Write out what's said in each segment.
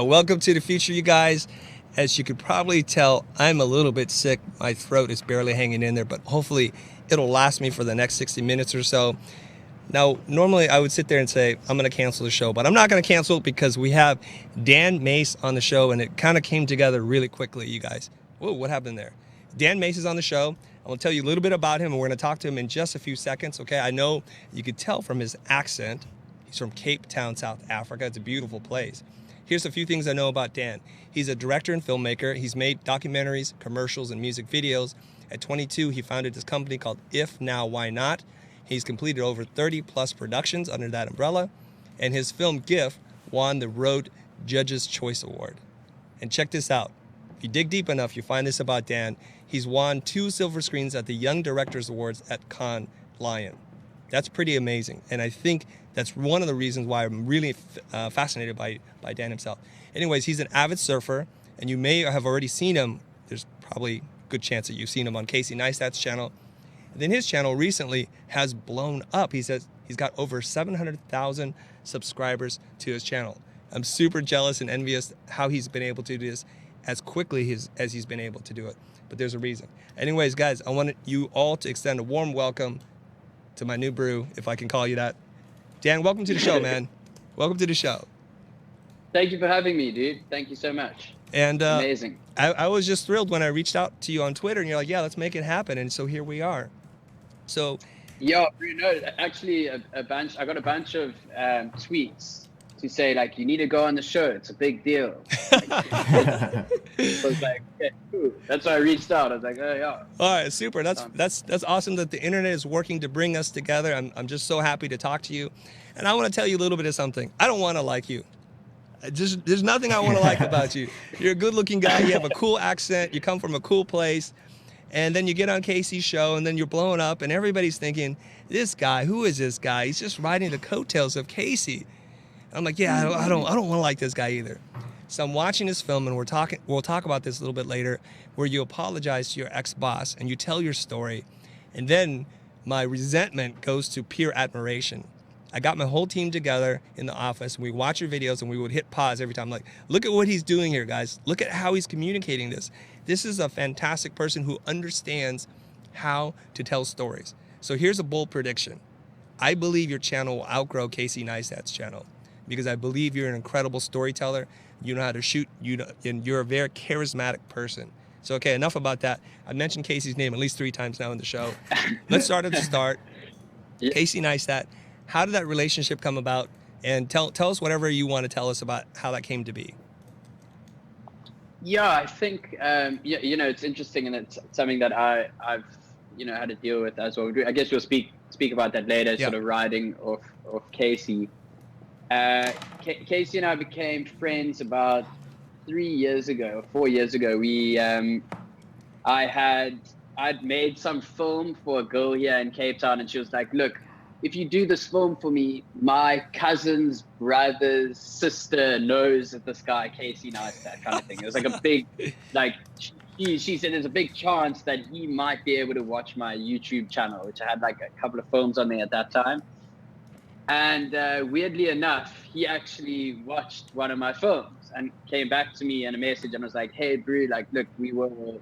Welcome to the future, you guys. As you could probably tell, I'm a little bit sick. My throat is barely hanging in there, but hopefully it'll last me for the next 60 minutes or so. Now, normally I would sit there and say, I'm going to cancel the show, but I'm not going to cancel it because we have Dan Mace on the show, and it kind of came together really quickly, you guys. Whoa, what happened there? Dan Mace is on the show. I'm going to tell you a little bit about him, and we're going to talk to him in just a few seconds, okay? I know you could tell from his accent. He's from Cape Town, South Africa. It's a beautiful place. Here's a few things I know about Dan. He's a director and filmmaker. He's made documentaries, commercials, and music videos. At 22, he founded this company called If Now, Why Not? He's completed over 30 plus productions under that umbrella. And his film GIF won the Road Judges' Choice Award. And check this out. If you dig deep enough, you find this about Dan. He's won 2 silver screens at the Young Directors Awards at Cannes Lion. That's pretty amazing. And I think that's one of the reasons why I'm really fascinated by Dan himself. Anyways, he's an avid surfer, and you may have already seen him. There's probably a good chance that you've seen him on Casey Neistat's channel. And then his channel recently has blown up. He says he's got over 700,000 subscribers to his channel. I'm super jealous and envious how he's been able to do this as quickly as he's been able to do it. But there's a reason. Anyways, guys, I want you all to extend a warm welcome to my new brew, if I can call you that. Dan, welcome to the show, man. Welcome to the show. Thank you for having me, dude. Thank you so much. And amazing. I was just thrilled when I reached out to you on Twitter, and you're like, yeah, let's make it happen. And so here we are. So, yeah, no, actually, I got a bunch of tweets to say, like, you need to go on the show. It's a big deal. I was like, okay, cool. That's why I reached out. I was like, oh, yeah. All right, super. That's awesome that the internet is working to bring us together. I'm just so happy to talk to you. And I want to tell you a little bit of something. I don't want to like you. There's nothing I want to like about you. You're a good-looking guy. You have a cool accent. You come from a cool place. And then you get on Casey's show, and then you're blowing up, and everybody's thinking, this guy, who is this guy? He's just riding the coattails of Casey. I'm like, yeah, I don't want to like this guy either. So I'm watching this film, and we'll talk about this a little bit later, where you apologize to your ex-boss, and you tell your story, and then my resentment goes to pure admiration. I got my whole team together in the office, and we watch your videos, and we would hit pause every time. Like, look at what he's doing here, guys. Look at how he's communicating this. This is a fantastic person who understands how to tell stories. So here's a bold prediction. I believe your channel will outgrow Casey Neistat's channel because I believe you're an incredible storyteller. You know how to shoot, and you're a very charismatic person. So, okay, enough about that. I mentioned Casey's name at least 3 times now in the show. Let's start at the start. Yeah. Casey Neistat. How did that relationship come about? And tell us whatever you want to tell us about how that came to be. Yeah, I think, it's interesting, and it's something that I've, had to deal with as well. I guess we'll speak about that later, sort of riding off Casey. Casey and I became friends about 3 years ago, 4 years ago. I'd made some film for a girl here in Cape Town, and she was like, look, if you do this film for me, my cousin's brother's sister knows that this guy, Casey Neistat, kind of thing. It was like a big, she said there's a big chance that he might be able to watch my YouTube channel, which I had like a couple of films on there at that time. And weirdly enough, he actually watched one of my films and came back to me in a message and was like, hey, bro, like, look, we will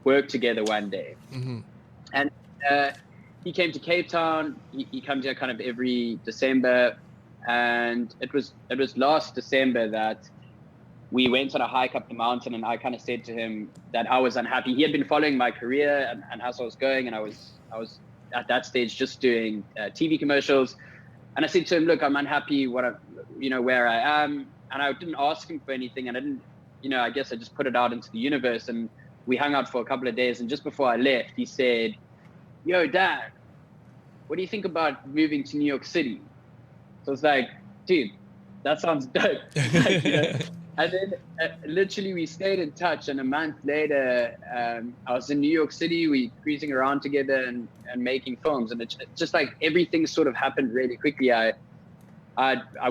work together one day. Mm-hmm. And he came to Cape Town. He comes here kind of every December, and it was last December that we went on a hike up the mountain, and I kind of said to him that I was unhappy. He had been following my career and how I was going, and I was at that stage just doing TV commercials, and I said to him, look, I'm unhappy where I am, and I didn't ask him for anything, and I didn't, I guess I just put it out into the universe, and we hung out for a couple of days, and just before I left, he said, yo, Dan, what do you think about moving to New York City? So it's like, dude, that sounds dope. And then literally we stayed in touch, and a month later, I was in New York City, we cruising around together and making films. And it's just like everything sort of happened really quickly. I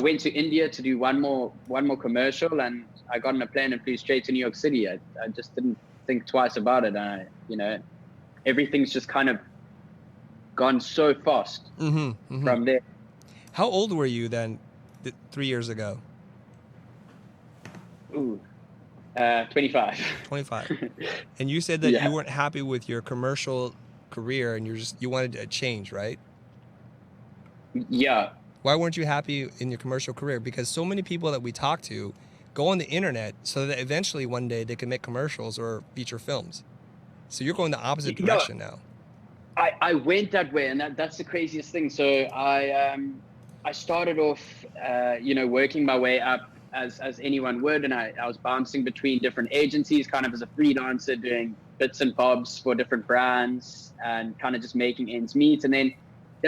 went to India to do one more commercial, and I got on a plane and flew straight to New York City. I just didn't think twice about it. And everything's just kind of gone so fast from there. How old were you then 3 years ago? Ooh, 25. 25. And you said that Yeah. you weren't happy with your commercial career and you wanted a change, right? Yeah. Why weren't you happy in your commercial career? Because so many people that we talk to go on the internet so that eventually one day they can make commercials or feature films. So you're going the opposite Yeah, direction now. I went that way, and that's the craziest thing. So I started off, working my way up as anyone would, and I was bouncing between different agencies, kind of as a freelancer, doing bits and bobs for different brands, and kind of just making ends meet. And then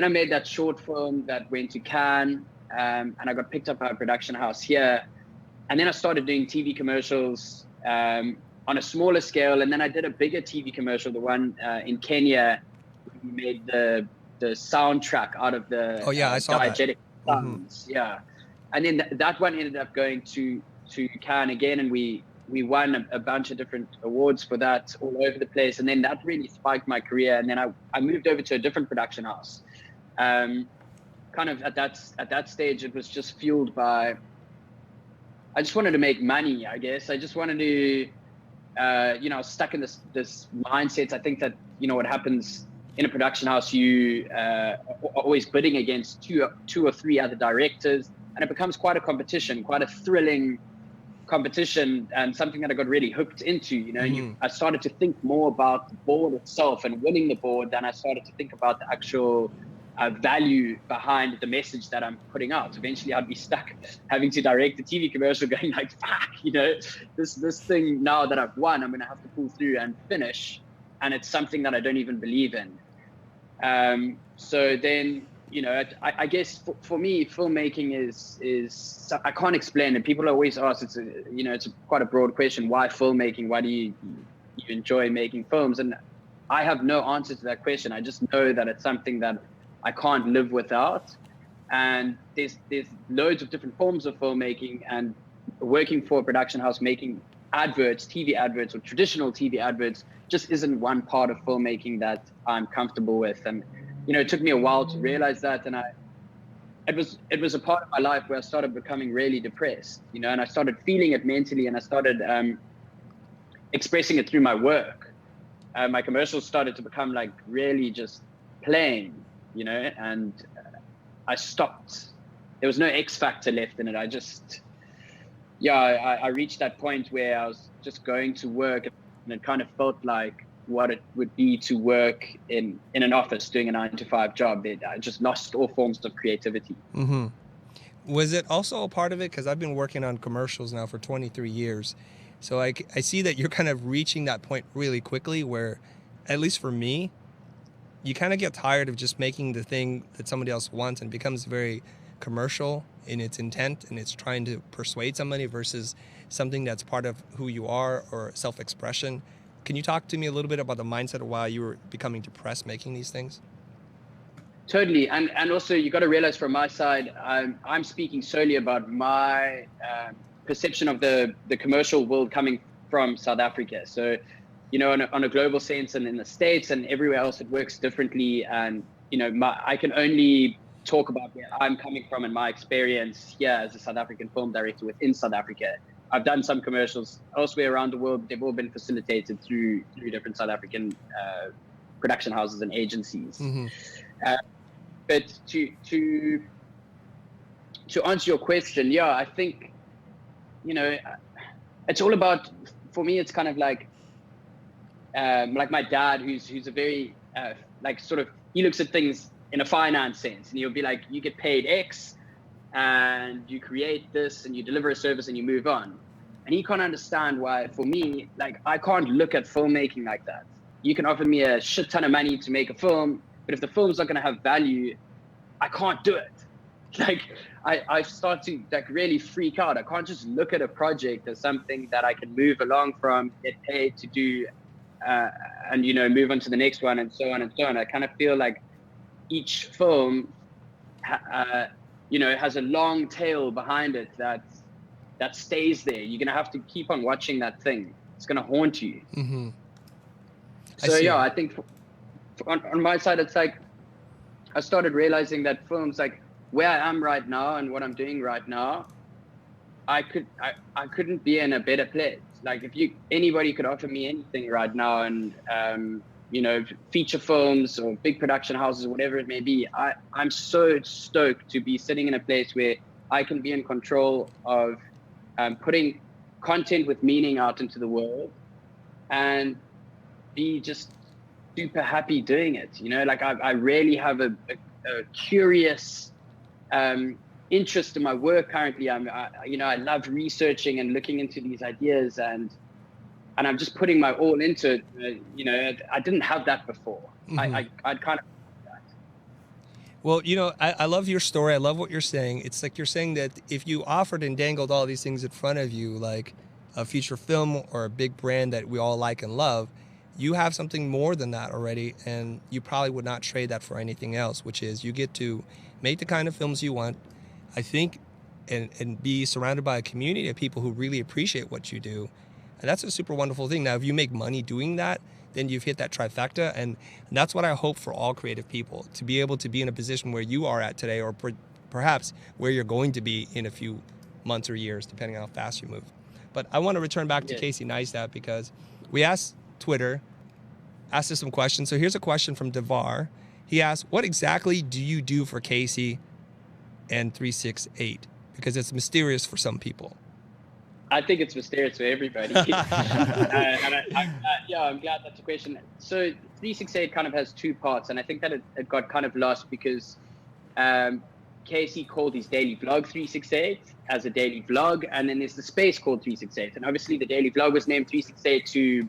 I made that short film that went to Cannes, and I got picked up by a production house here. And then I started doing TV commercials on a smaller scale, and then I did a bigger TV commercial, the one in Kenya. We made the soundtrack out of the I saw that. diegetic sounds. Yeah, and then that one ended up going to Cannes again, and we won a bunch of different awards for that all over the place. And then that really spiked my career. And then I moved over to a different production house. Kind of at that stage, it was just fueled by, I just wanted to make money, I guess. I just wanted to, I was stuck in this mindset. I think that, what happens in a production house, you are always bidding against two or three other directors, and it becomes quite a competition, quite a thrilling competition, and something that I got really hooked into. I started to think more about the board itself and winning the board than I started to think about the actual value behind the message that I'm putting out. Eventually I'd be stuck having to direct a TV commercial going like, fuck, this thing now that I've won, I'm going to have to pull through and finish. And it's something that I don't even believe in. So then, I guess for me, filmmaking is I can't explain it. People always ask, it's quite a broad question. Why filmmaking? Why do you enjoy making films? And I have no answer to that question. I just know that it's something that I can't live without. And there's loads of different forms of filmmaking, and working for a production house, making adverts, TV adverts or traditional TV adverts, just isn't one part of filmmaking that I'm comfortable with. And, it took me a while to realize that. And it was a part of my life where I started becoming really depressed, and I started feeling it mentally, and I started expressing it through my work. My commercials started to become like really just plain, and I stopped. There was no X factor left in it. I reached that point where I was just going to work, and it kind of felt like what it would be to work in an office doing a 9-to-5 job. I just lost all forms of creativity. Mm-hmm. Was it also a part of it? Because I've been working on commercials now for 23 years. So I see that you're kind of reaching that point really quickly where, at least for me, you kind of get tired of just making the thing that somebody else wants, and it becomes very commercial in its intent, and it's trying to persuade somebody versus something that's part of who you are or self-expression. Can you talk to me a little bit about the mindset of why you were becoming depressed making these things? Totally. And also you got to realize from my side, I'm speaking solely about my perception of the commercial world coming from South Africa. So, on a global sense, and in the States and everywhere else, it works differently. And, I can only talk about where I'm coming from and my experience here as a South African film director within South Africa. I've done some commercials elsewhere around the world. They've all been facilitated through different South African production houses and agencies. Mm-hmm. But to answer your question, I think, it's all about, for me, it's kind of like my dad, who's a very he looks at things in a finance sense, and he'll be like, you get paid X and you create this and you deliver a service and you move on. And he can't understand why, for me, I can't look at filmmaking like that. You can offer me a shit ton of money to make a film, but if the film's not going to have value, I can't do it. I start to really freak out. I can't just look at a project as something that I can move along from, get paid to do, and move on to the next one, and so on and so on. I kind of feel like each film, has a long tail behind it that stays there. You're gonna have to keep on watching that thing. It's gonna haunt you. Mm-hmm. So I think on my side, it's like I started realizing that films, like where I am right now and what I'm doing right now, I couldn't be in a better place. Like if anybody could offer me anything right now, and feature films or big production houses, whatever it may be, I'm so stoked to be sitting in a place where I can be in control of putting content with meaning out into the world and be just super happy doing it. Like I really have a curious interest in my work currently. I love researching and looking into these ideas, and I'm just putting my all into it. I didn't have that before. Mm-hmm. I'd kind of. Well, I love your story. I love what you're saying. It's like you're saying that if you offered and dangled all these things in front of you, like a feature film or a big brand that we all like and love, you have something more than that already, and you probably would not trade that for anything else, which is you get to make the kind of films you want, I think, and be surrounded by a community of people who really appreciate what you do. And that's a super wonderful thing. Now, if you make money doing that, then you've hit that trifecta. And that's what I hope for all creative people, to be able to be in a position where you are at today, or perhaps where you're going to be in a few months or years, depending on how fast you move. But I want to return back to Casey Neistat, because we asked Twitter, asked us some questions. So here's a question from Devar. He asked, what exactly do you do for Casey and 368? Because it's mysterious for some people. I think it's mysterious for everybody. I'm glad that's a question. So 368 kind of has two parts, and I think that it got kind of lost because Casey called his daily vlog 368 as a daily vlog, and then there's the space called 368. And obviously the daily vlog was named 368 to,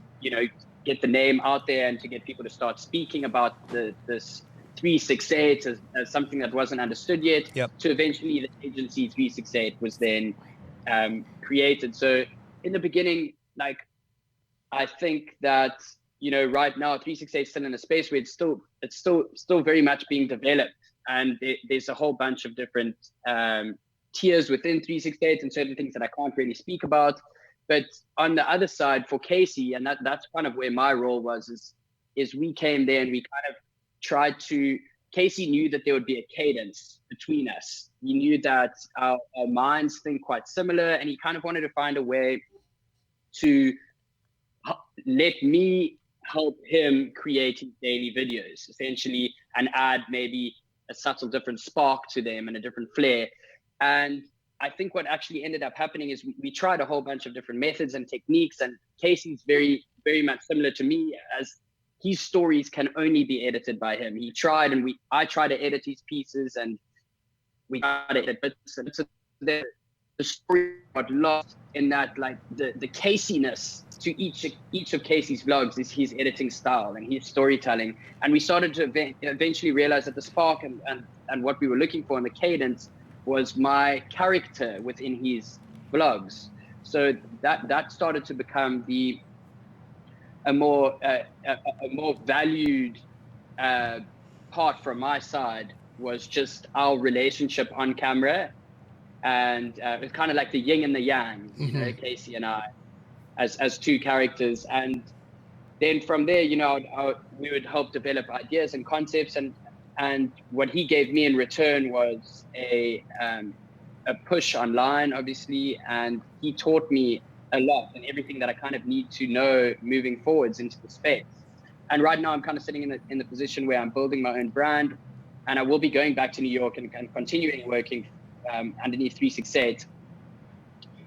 get the name out there and to get people to start speaking about this 368 as something that wasn't understood yet. Yep. So eventually the agency 368 was then created. So in the beginning, like, I think that, right now 368 is still in a space where it's still very much being developed, and there's a whole bunch of different tiers within 368 and certain things that I can't really speak about. But on the other side for Casey, and that's kind of where my role was, is we came there and we kind of tried to, Casey knew that there would be a cadence between us. He knew that our minds think quite similar, and he kind of wanted to find a way to let me help him create his daily videos, essentially, and add maybe a subtle different spark to them and a different flair. And I think what actually ended up happening is we tried a whole bunch of different methods and techniques, and Casey's very, very much similar to me, as his stories can only be edited by him. He tried, and I tried to edit his pieces, and we tried to edit bits, and the story got lost in that, like, the Casey-ness to each of Casey's vlogs is his editing style and his storytelling. And we started to eventually realize that the spark and what we were looking for in the cadence was my character within his vlogs. So that started to become a more valued part from my side, was just our relationship on camera, and it's kind of like the yin and the yang, Casey and I, as two characters. And then from there, we would help develop ideas and concepts, and what he gave me in return was a push online, obviously, and he taught me a lot and everything that I kind of need to know moving forwards into the space. And right now I'm kind of sitting in the position where I'm building my own brand, and I will be going back to New York and continuing working underneath 368.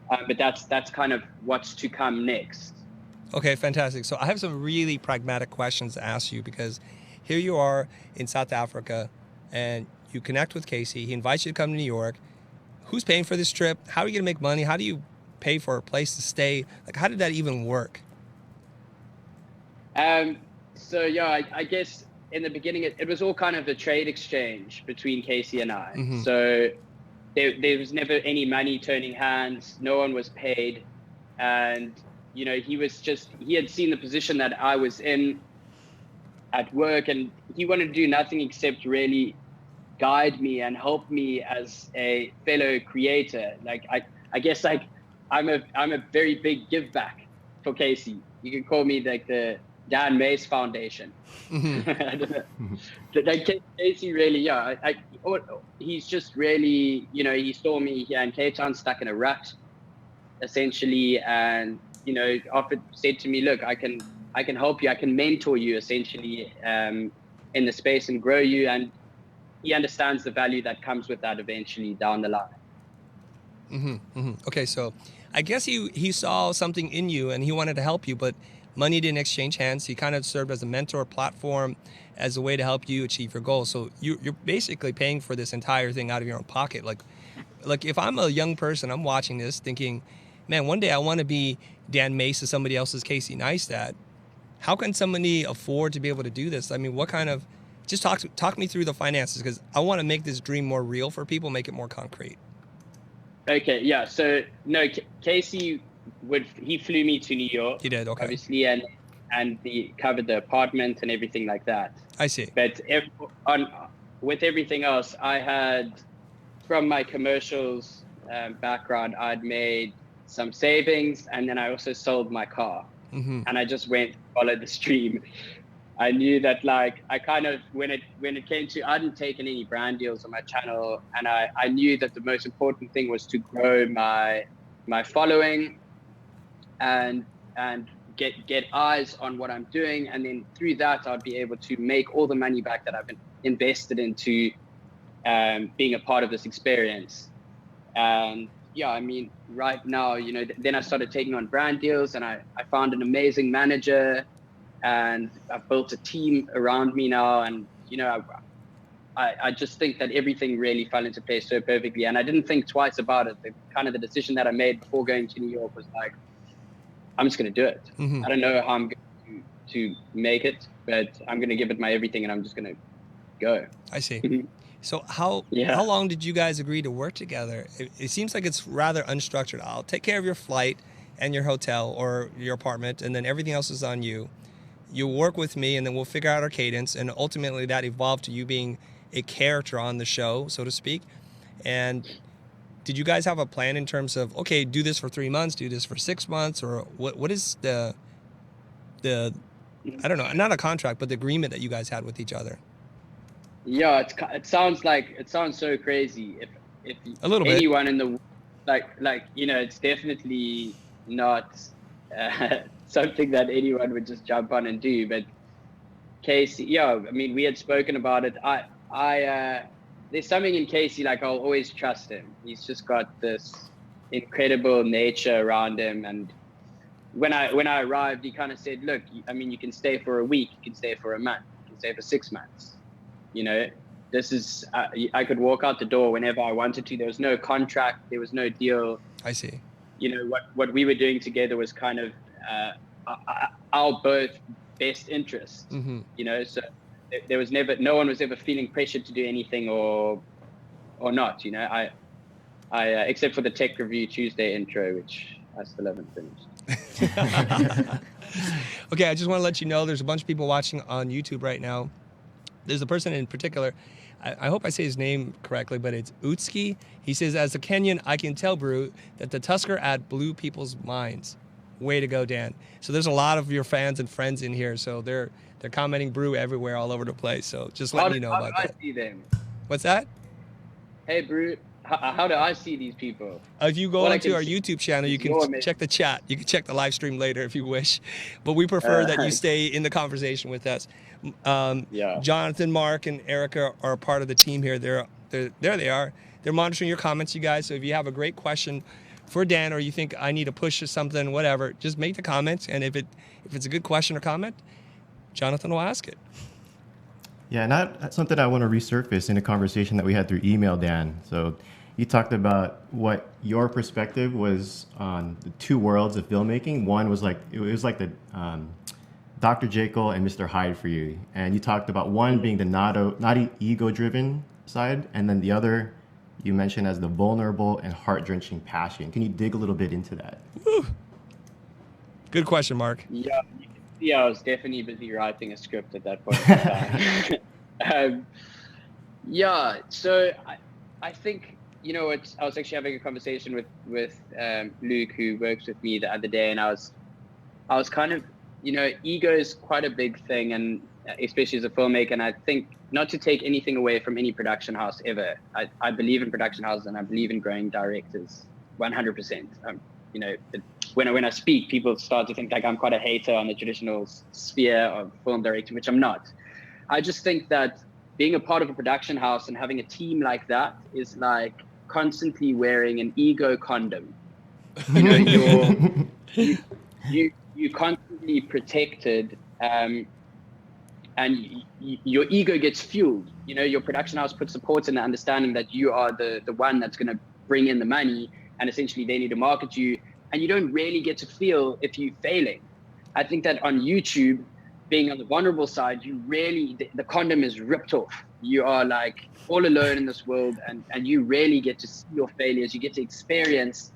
But that's kind of what's to come next. Okay, fantastic. So I have some really pragmatic questions to ask you, because here you are in South Africa and you connect with Casey. He invites you to come to New York. Who's paying for this trip? How are you going to make money? How do you pay for a place to stay? Like, how did that even work? So yeah, I guess in the beginning it was all kind of a trade exchange between Casey and I. Mm-hmm. So there was never any money turning hands. No one was paid. And, he had seen the position that I was in at work, and he wanted to do nothing except really guide me and help me as a fellow creator. Like, I guess, like, I'm a very big give back for Casey. You can call me like the Dan Mace Foundation. Mm-hmm. I don't know. Like, Casey really, he's just really, he saw me here in Cape Town stuck in a rut. essentially, and said to me, look, I can help you, I can mentor you essentially in the space and grow you, and he understands the value that comes with that eventually down the line. Okay, so I guess he saw something in you and he wanted to help you, but money didn't exchange hands. He kind of served as a mentor platform, as a way to help you achieve your goals. So you're basically paying for this entire thing out of your own pocket. Like if I'm a young person, I'm watching this thinking, man, one day I want to be Dan Mace or somebody else's Casey Neistat. How can somebody afford to be able to do this? I mean, what kind of, just talk me through the finances, because I want to make this dream more real for people, make it more concrete. Okay, yeah. So no, Casey he flew me to New York. He did, okay. Obviously, and he covered the apartment and everything like that. I see. But with everything else, I had, from my commercials background, I'd made some savings, and then I also sold my car. And I just went to follow the stream. I knew that, like, I kind of, when it came to, I hadn't taken any brand deals on my channel, and I knew that the most important thing was to grow my following and get eyes on what I'm doing, and then through that I'd be able to make all the money back that I've been invested into being a part of this experience. And yeah, I mean, right now, then I started taking on brand deals, and I found an amazing manager, and I've built a team around me now. And, I just think that everything really fell into place so perfectly. And I didn't think twice about it. The decision that I made before going to New York was like, I'm just going to do it. I don't know how I'm going to make it, but I'm going to give it my everything, and I'm just going to go. I see. So how long did you guys agree to work together? It seems like it's rather unstructured. I'll take care of your flight and your hotel or your apartment, and then everything else is on you. You work with me, and then we'll figure out our cadence, and ultimately that evolved to you being a character on the show, so to speak. And did you guys have a plan in terms of, okay, do this for 3 months, do this for 6 months, or what is the I don't know, not a contract, but the agreement that you guys had with each other? Yeah, it sounds so crazy. If a little anyone bit. in the it's definitely not something that anyone would just jump on and do. But Casey, I mean, we had spoken about it. There's something in Casey, like, I'll always trust him. He's just got this incredible nature around him. And when I arrived, he kind of said, look, I mean, you can stay for a week, you can stay for a month, you can stay for 6 months. This is, I could walk out the door whenever I wanted to. There was no contract. There was no deal. I see. What we were doing together was kind of our both best interests, so there was no one was ever feeling pressured to do anything or not, I except for the Tech Review Tuesday intro, which I still haven't finished. Okay, I just want to let you know there's a bunch of people watching on YouTube right now. There's a person in particular, I hope I say his name correctly, but it's Utski. He says, as a Kenyan, I can tell, Brew, that the Tusker ad blew people's minds. Way to go, Dan. So there's a lot of your fans and friends in here, so they're commenting Brew everywhere, all over the place. So just letting you know about that. How do I see them? What's that? Hey, Brew. How do I see these people? If you go onto our YouTube channel, you can check the chat. You can check the live stream later if you wish. But we prefer that you stay in the conversation with us. Jonathan, Mark, and Erica are a part of the team here. There they are. They're monitoring your comments, you guys. So if you have a great question for Dan, or you think I need to push something, whatever, just make the comments. And if it's a good question or comment, Jonathan will ask it. Yeah, and that's something I want to resurface in a conversation that we had through email, Dan. So you talked about what your perspective was on the two worlds of filmmaking. One was like, it was like the Dr. Jekyll and Mr. Hyde for you. And you talked about one being the not ego-driven side, and then the other you mentioned as the vulnerable and heart-drenching passion. Can you dig a little bit into that? Woo. Good question, Mark. Yeah, you can see I was definitely busy writing a script at that point in time. So I think, I was actually having a conversation with Luke, who works with me the other day, and I was kind of, ego is quite a big thing, and especially as a filmmaker. And I think, not to take anything away from any production house ever, I believe in production houses, and I believe in growing directors 100%. when I speak, people start to think like I'm quite a hater on the traditional sphere of film directing, which I'm not. I just think that being a part of a production house and having a team like that is like constantly wearing an ego condom. You're constantly protected, and your ego gets fueled. Your production house puts support in the understanding that you are the one that's going to bring in the money, and essentially they need to market you, and you don't really get to feel if you're failing. I think that on YouTube, being on the vulnerable side, the condom is ripped off. You are like all alone in this world, and you really get to see your failures. You get to experience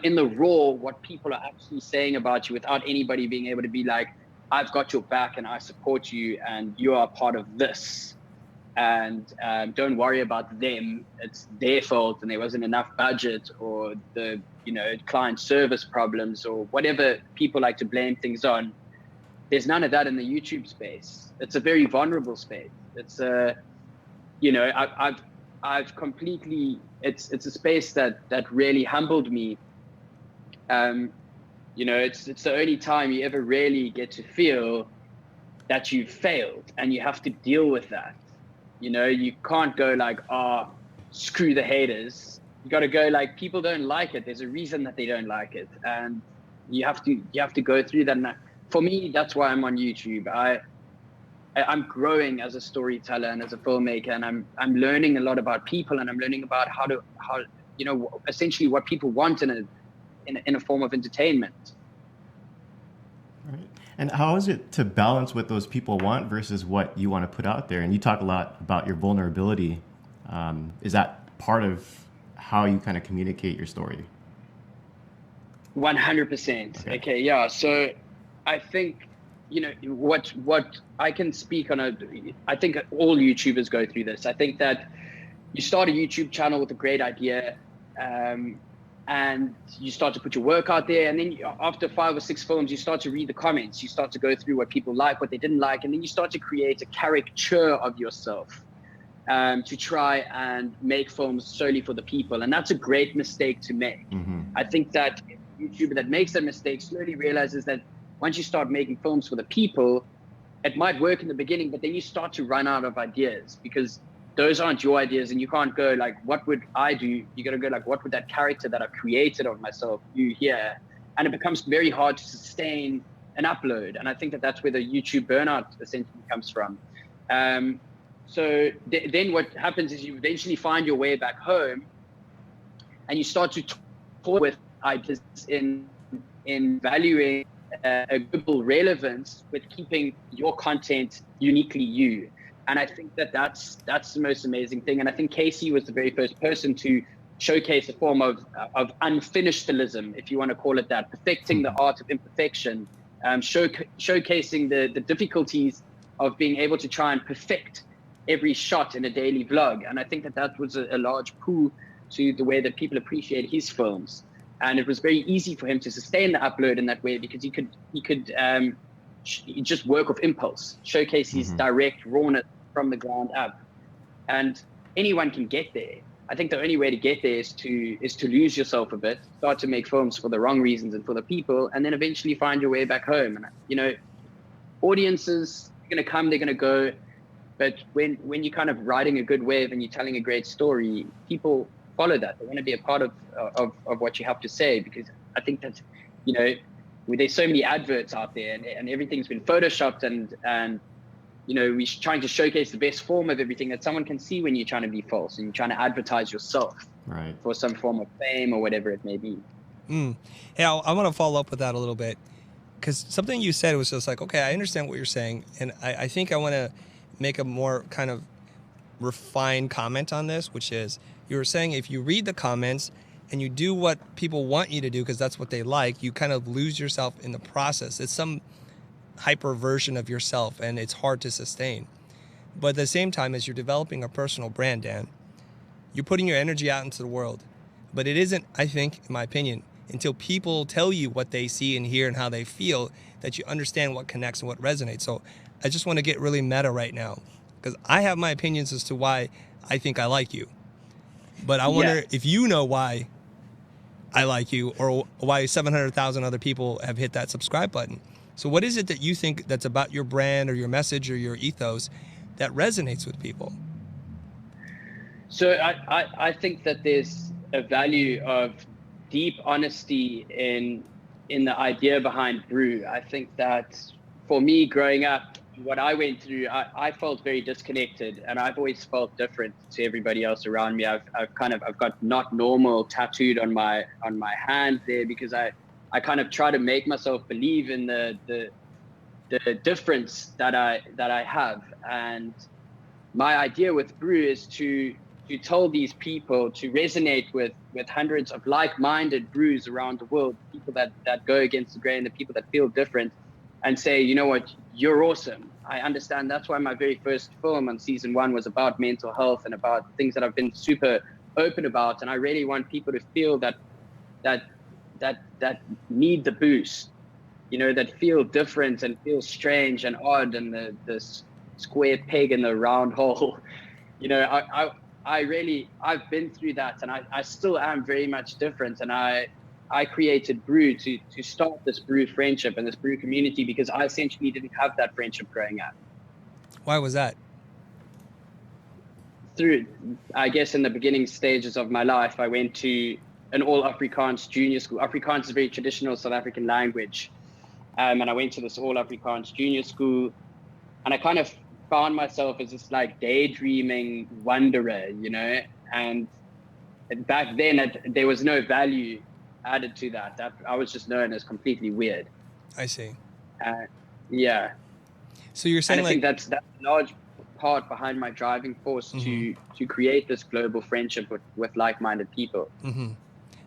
in the raw what people are actually saying about you without anybody being able to be like, I've got your back and I support you and you are part of this. And don't worry about them. It's their fault and there wasn't enough budget, or the client service problems, or whatever people like to blame things on. There's none of that in the YouTube space. It's a very vulnerable space. It's I've completely, it's a space that really humbled me. It's the only time you ever really get to feel that you've failed, and you have to deal with that. You can't go like, screw the haters. You got to go like, people don't like it. There's a reason that they don't like it, and you have to go through that. And for me, that's why I'm on YouTube. I'm growing as a storyteller and as a filmmaker, and I'm learning a lot about people, and I'm learning about how essentially what people want in a form of entertainment. Right. And how is it to balance what those people want versus what you want to put out there? And you talk a lot about your vulnerability. Is that part of how you kind of communicate your story? 100%. Okay. Yeah. So I think, what I can speak on I think all YouTubers go through this. I think that you start a YouTube channel with a great idea, and you start to put your work out there, and then after 5 or 6 films, you start to read the comments, you start to go through what people like, what they didn't like, and then you start to create a caricature of yourself, to try and make films solely for the people. And that's a great mistake to make. Mm-hmm. I think that a YouTuber that makes that mistake slowly realizes that once you start making films for the people, it might work in the beginning, but then you start to run out of ideas, because those aren't your ideas, and you can't go like, what would I do? You got to go like, what would that character that I've created of myself do here? And it becomes very hard to sustain an upload. And I think that that's where the YouTube burnout essentially comes from. So then what happens is you eventually find your way back home, and you start to talk with ideas in valuing a global relevance with keeping your content uniquely you. And I think that that's the most amazing thing. And I think Casey was the very first person to showcase a form of unfinishedism, if you want to call it that, perfecting the art of imperfection, showcasing the difficulties of being able to try and perfect every shot in a daily vlog. And I think that was a large pull to the way that people appreciate his films. And it was very easy for him to sustain the upload in that way, because he could just work with impulse, showcase his direct rawness from the ground up. And anyone can get there. I think the only way to get there is to lose yourself a bit, start to make films for the wrong reasons and for the people, and then eventually find your way back home. And audiences are going to come, they're going to go, but when you're kind of riding a good wave and you're telling a great story, people follow that. They want to be a part of what you have to say, because I think that there's so many adverts out there, and everything's been photoshopped, and we're trying to showcase the best form of everything, that someone can see when you're trying to be false and you're trying to advertise yourself for some form of fame or whatever it may be. Hey, I want to follow up with that a little bit, because something you said was just like, okay, I understand what you're saying, and I think I want to make a more kind of refined comment on this, which is, you were saying if you read the comments and you do what people want you to do because that's what they like, you kind of lose yourself in the process. It's some hyper version of yourself, and it's hard to sustain. But at the same time, as you're developing a personal brand, Dan, you're putting your energy out into the world. But it isn't, I think, in my opinion, until people tell you what they see and hear and how they feel, that you understand what connects and what resonates. So I just want to get really meta right now, because I have my opinions as to why I think I like you. But I wonder if you know why I like you, or why 700,000 other people have hit that subscribe button. So what is it that you think that's about your brand or your message or your ethos that resonates with people? So I think that there's a value of deep honesty in the idea behind brew. I think that for me growing up, what I went through, I felt very disconnected, and I've always felt different to everybody else around me. I've got not normal tattooed on my hand there, because I kind of try to make myself believe in the difference that I have. And my idea with brew is to tell these people, to resonate with hundreds of like-minded brews around the world, people that go against the grain, the people that feel different, and say, you know what, you're awesome. I understand. That's why my very first film on season 1 was about mental health and about things that I've been super open about. And I really want people to feel that need the boost, you know, that feel different and feel strange and odd, and the square peg in the round hole. You know, I've been through that, and I still am very much different. And I created Brew to start this Brew friendship and this Brew community, because I essentially didn't have that friendship growing up. Why was that? Through, I guess, in the beginning stages of my life, I went to an all Afrikaans junior school. Afrikaans is a very traditional South African language. And I went to this all Afrikaans junior school, and I kind of found myself as this like daydreaming wanderer, you know, and back then there was no value added to that. I was just known as completely weird. I see. Yeah. So you're saying, and I think that's a large part behind my driving force to create this global friendship with like-minded people. Mm-hmm.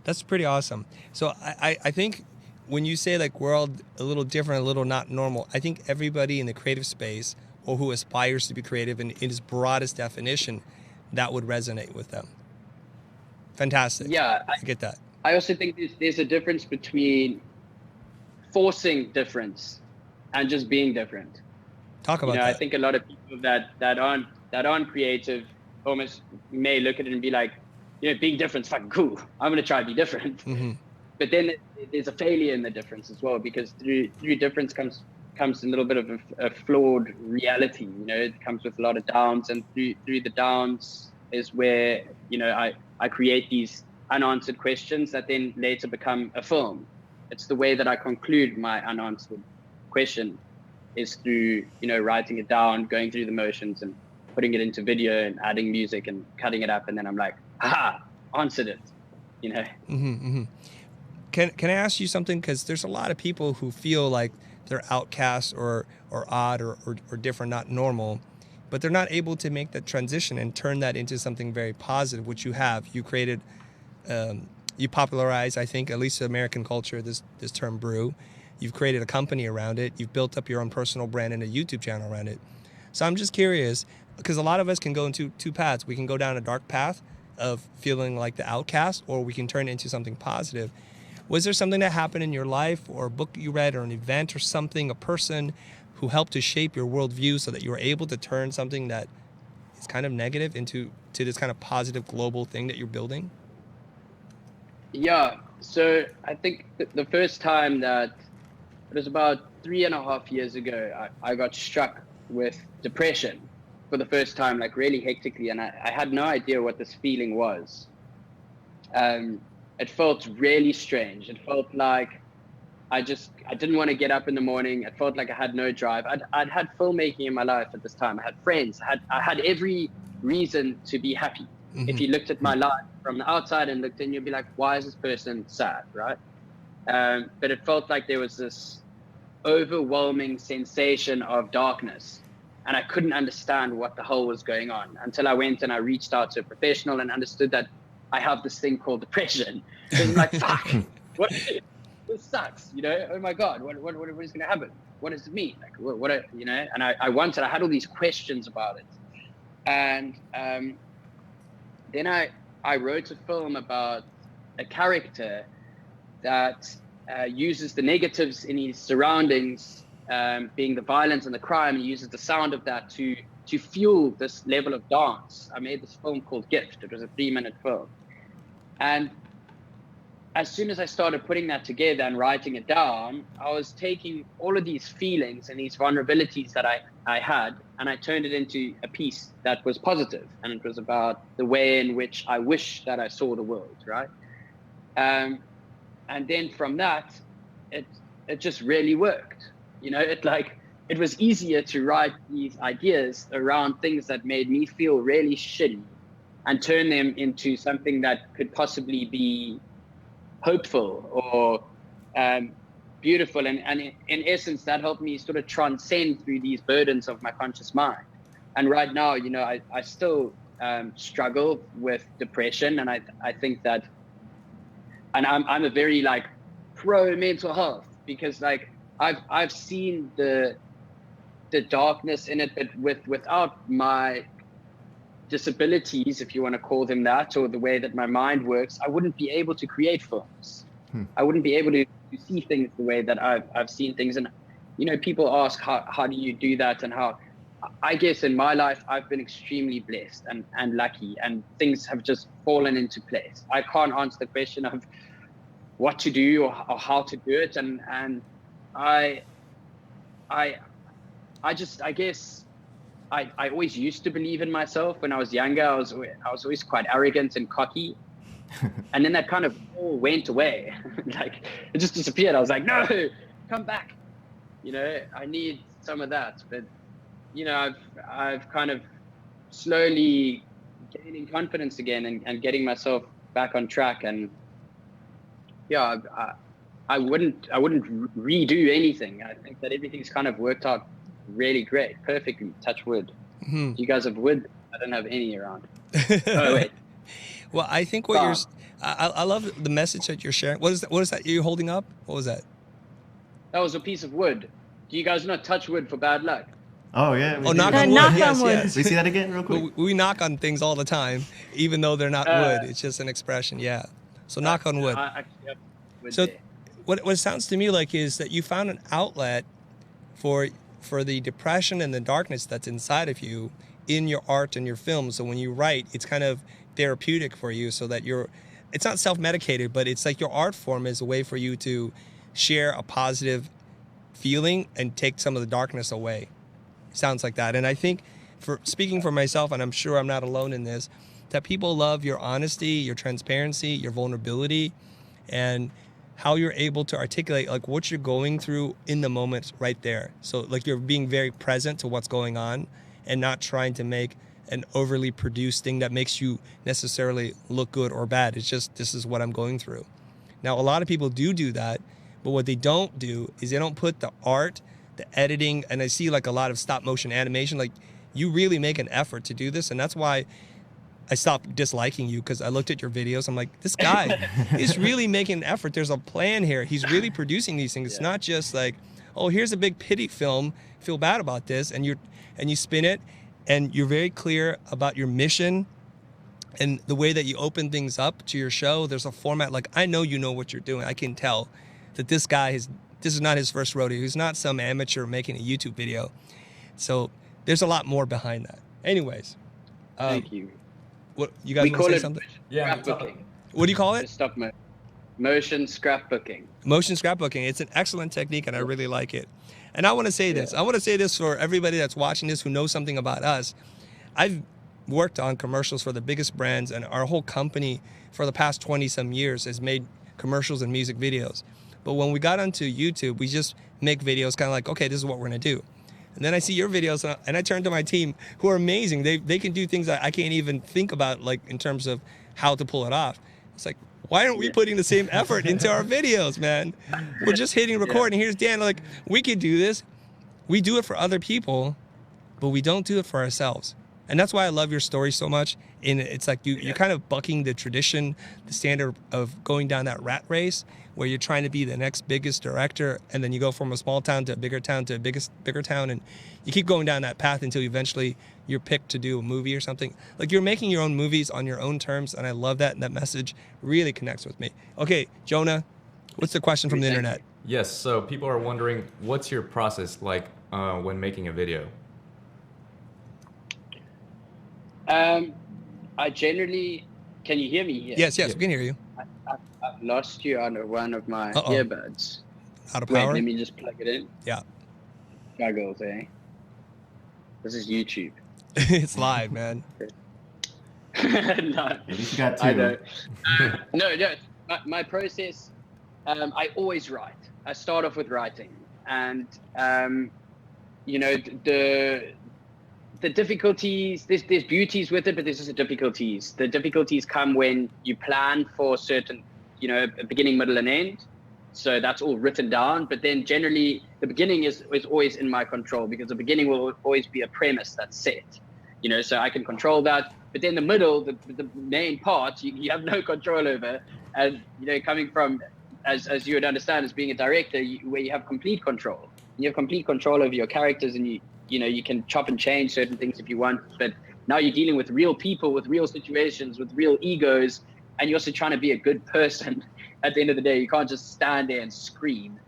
That's pretty awesome. So I think when you say like we're all a little different, a little not normal, I think everybody in the creative space, or who aspires to be creative in its broadest definition, that would resonate with them. Fantastic. Yeah, I get that. I also think there's a difference between forcing difference and just being different. Talk about that. I think a lot of people that aren't creative almost may look at it and be like, you know, being different is fucking cool. I'm gonna try to be different. Mm-hmm. But then there's a failure in the difference as well, because through difference comes a little bit of a flawed reality. You know, it comes with a lot of downs, and through the downs is where, you know, I create these unanswered questions that then later become a film. It's the way that I conclude my unanswered question, is through, you know, writing it down, going through the motions and putting it into video and adding music and cutting it up, and then I'm like, aha, answered it, you know. Mm-hmm, mm-hmm. Can I ask you something? Because there's a lot of people who feel like they're outcasts or odd or different, not normal, but they're not able to make that transition and turn that into something very positive, which you have. You created, you popularized, I think, at least American culture, this term brew. You've created a company around it. You've built up your own personal brand and a YouTube channel around it. So I'm just curious, because a lot of us can go into two paths. We can go down a dark path of feeling like the outcast, or we can turn it into something positive. Was there something that happened in your life, or a book you read, or an event or something, a person who helped to shape your worldview so that you were able to turn something that is kind of negative into this kind of positive global thing that you're building? Yeah. So I think the first time that, it was about 3.5 years ago, I got struck with depression for the first time, like really hectically. And I had no idea what this feeling was. It felt really strange. It felt like I didn't want to get up in the morning. It felt like I had no drive. I'd had filmmaking in my life at this time. I had friends. I had every reason to be happy. Mm-hmm. If you looked at my life from the outside and looked in, you'd be like, why is this person sad, right? But it felt like there was this overwhelming sensation of darkness, and I couldn't understand what the hell was going on until I went and I reached out to a professional and understood that I have this thing called depression. So I'm like, fuck, what? This sucks, you know? Oh my God, what is going to happen? What does it mean? Like, you know? And I had all these questions about it. And then I wrote a film about a character that uses the negatives in his surroundings, being the violence and the crime, and uses the sound of that to fuel this level of dance. I made this film called Gift. It was a 3-minute film. And as soon as I started putting that together and writing it down, I was taking all of these feelings and these vulnerabilities that I had, and I turned it into a piece that was positive, and it was about the way in which I wish that I saw the world, right? And then from that, it just really worked. You know, it was easier to write these ideas around things that made me feel really shitty and turn them into something that could possibly be hopeful or beautiful. And in essence, that helped me sort of transcend through these burdens of my conscious mind. And right now, you know, I still struggle with depression. And I think that, and I'm a very like pro mental health, because like I've seen the darkness in it, but without my disabilities, if you want to call them that, or the way that my mind works, I wouldn't be able to create films. I wouldn't be able to see things the way that I've seen things. And, you know, people ask, how do you do that? And how, I guess in my life, I've been extremely blessed and lucky, and things have just fallen into place. I can't answer the question of what to do or how to do it. And I guess I always used to believe in myself. When I was younger, I was always quite arrogant and cocky. And then that kind of all went away. Like, it just disappeared. I was like, no, come back. You know, I need some of that. But, you know, I've kind of slowly gaining confidence again and getting myself back on track. And yeah, I wouldn't redo anything. I think that everything's kind of worked out really great, perfectly. Touch wood. Mm-hmm. You guys have wood. I don't have any around. Oh wait. Well, I think what I love the message that you're sharing. What is that you're holding up? What was that? That was a piece of wood. Do you guys not touch wood for bad luck? Oh yeah. Knock on wood. Yes, yes. We see that again real quick. We knock on things all the time, even though they're not wood. It's just an expression. Yeah. So knock on wood. I actually have wood So there. what it sounds to me like is that you found an outlet for the depression and the darkness that's inside of you in your art and your film. So when you write, it's kind of therapeutic for you, so that it's not self-medicated, but it's like your art form is a way for you to share a positive feeling and take some of the darkness away. Sounds like that. And I think, for speaking for myself, and I'm sure I'm not alone in this, that people love your honesty, your transparency, your vulnerability, and how you're able to articulate like what you're going through in the moment right there. So like you're being very present to what's going on and not trying to make an overly produced thing that makes you necessarily look good or bad. It's just, this is what I'm going through. Now, a lot of people do that, but what they don't do is they don't put the art, the editing, and I see like a lot of stop motion animation, like you really make an effort to do this. And that's why I stopped disliking you, because I looked at your videos. I'm like, this guy is really making an effort. There's a plan here. He's really producing these things. It's not just like, oh, here's a big pity film. Feel bad about this, and you spin it, and you're very clear about your mission and the way that you open things up to your show. There's a format. Like, I know you know what you're doing. I can tell that this is not his first rodeo. He's not some amateur making a YouTube video. So there's a lot more behind that. Anyways, Thank you. What you guys want to say something? Yeah. Scrapbooking. What do you call it? Stop motion scrapbooking. Motion scrapbooking. It's an excellent technique, and I really like it. And I want to say this. I want to say this for everybody that's watching this who knows something about us. I've worked on commercials for the biggest brands, and our whole company for the past 20-some years has made commercials and music videos. But when we got onto YouTube, we just make videos kind of like, okay, this is what we're going to do. And then I see your videos, and I turn to my team, who are amazing. They can do things that I can't even think about, like in terms of how to pull it off. It's like, why aren't we putting the same effort into our videos, man? We're just hitting record, and here's Dan. Like, we could do this. We do it for other people, but we don't do it for ourselves. And that's why I love your story so much. And it's like you're kind of bucking the tradition, the standard of going down that rat race where you're trying to be the next biggest director, and then you go from a small town to a bigger town to a bigger town, and you keep going down that path until eventually you're picked to do a movie or something. Like, you're making your own movies on your own terms, and I love that, and that message really connects with me. Okay, Jonah, what's the question from the internet? Yes, so people are wondering, what's your process like when making a video? I generally, can you hear me here? Yes, we can hear you. I've lost you on one of my earbuds. Out of Wait, power? let me just plug it in. Yeah. Juggles, eh? This is YouTube. It's live, man. No, At least you got two. I don't. No. My process, I always write. I start off with writing, and you know, the difficulties. There's beauties with it, but there's also difficulties. The difficulties come when you plan for certain, you know, a beginning, middle, and end. So that's all written down. But then generally, the beginning is always in my control, because the beginning will always be a premise that's set. You know, so I can control that. But then the middle, the main part, you have no control over. And, you know, coming from, as you would understand, as being a director, where you have complete control. You have complete control over your characters, and you know, you can chop and change certain things if you want. But now you're dealing with real people, with real situations, with real egos, and you're also trying to be a good person. At the end of the day, you can't just stand there and scream.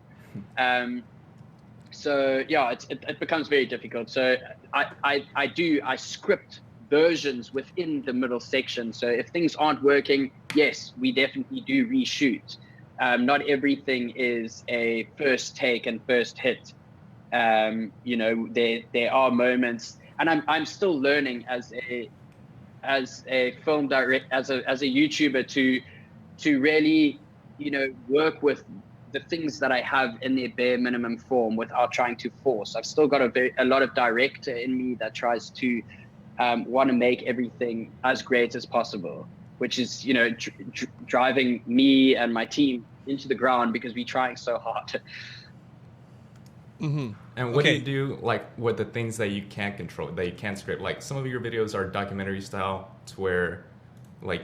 So yeah, it becomes very difficult. So I script versions within the middle section. So if things aren't working, yes, we definitely do reshoot. Not everything is a first take and first hit. You know, there are moments, and I'm still learning as a film director, as a YouTuber, to really, you know, work with the things that I have in their bare minimum form without trying to force. I've still got a lot of director in me that tries to want to make everything as great as possible, which is, you know, driving me and my team into the ground, because we're trying so hard. Mm-hmm. And what do you do, like, with the things that you can't control, that you can't script? Like, some of your videos are documentary style, to where, like,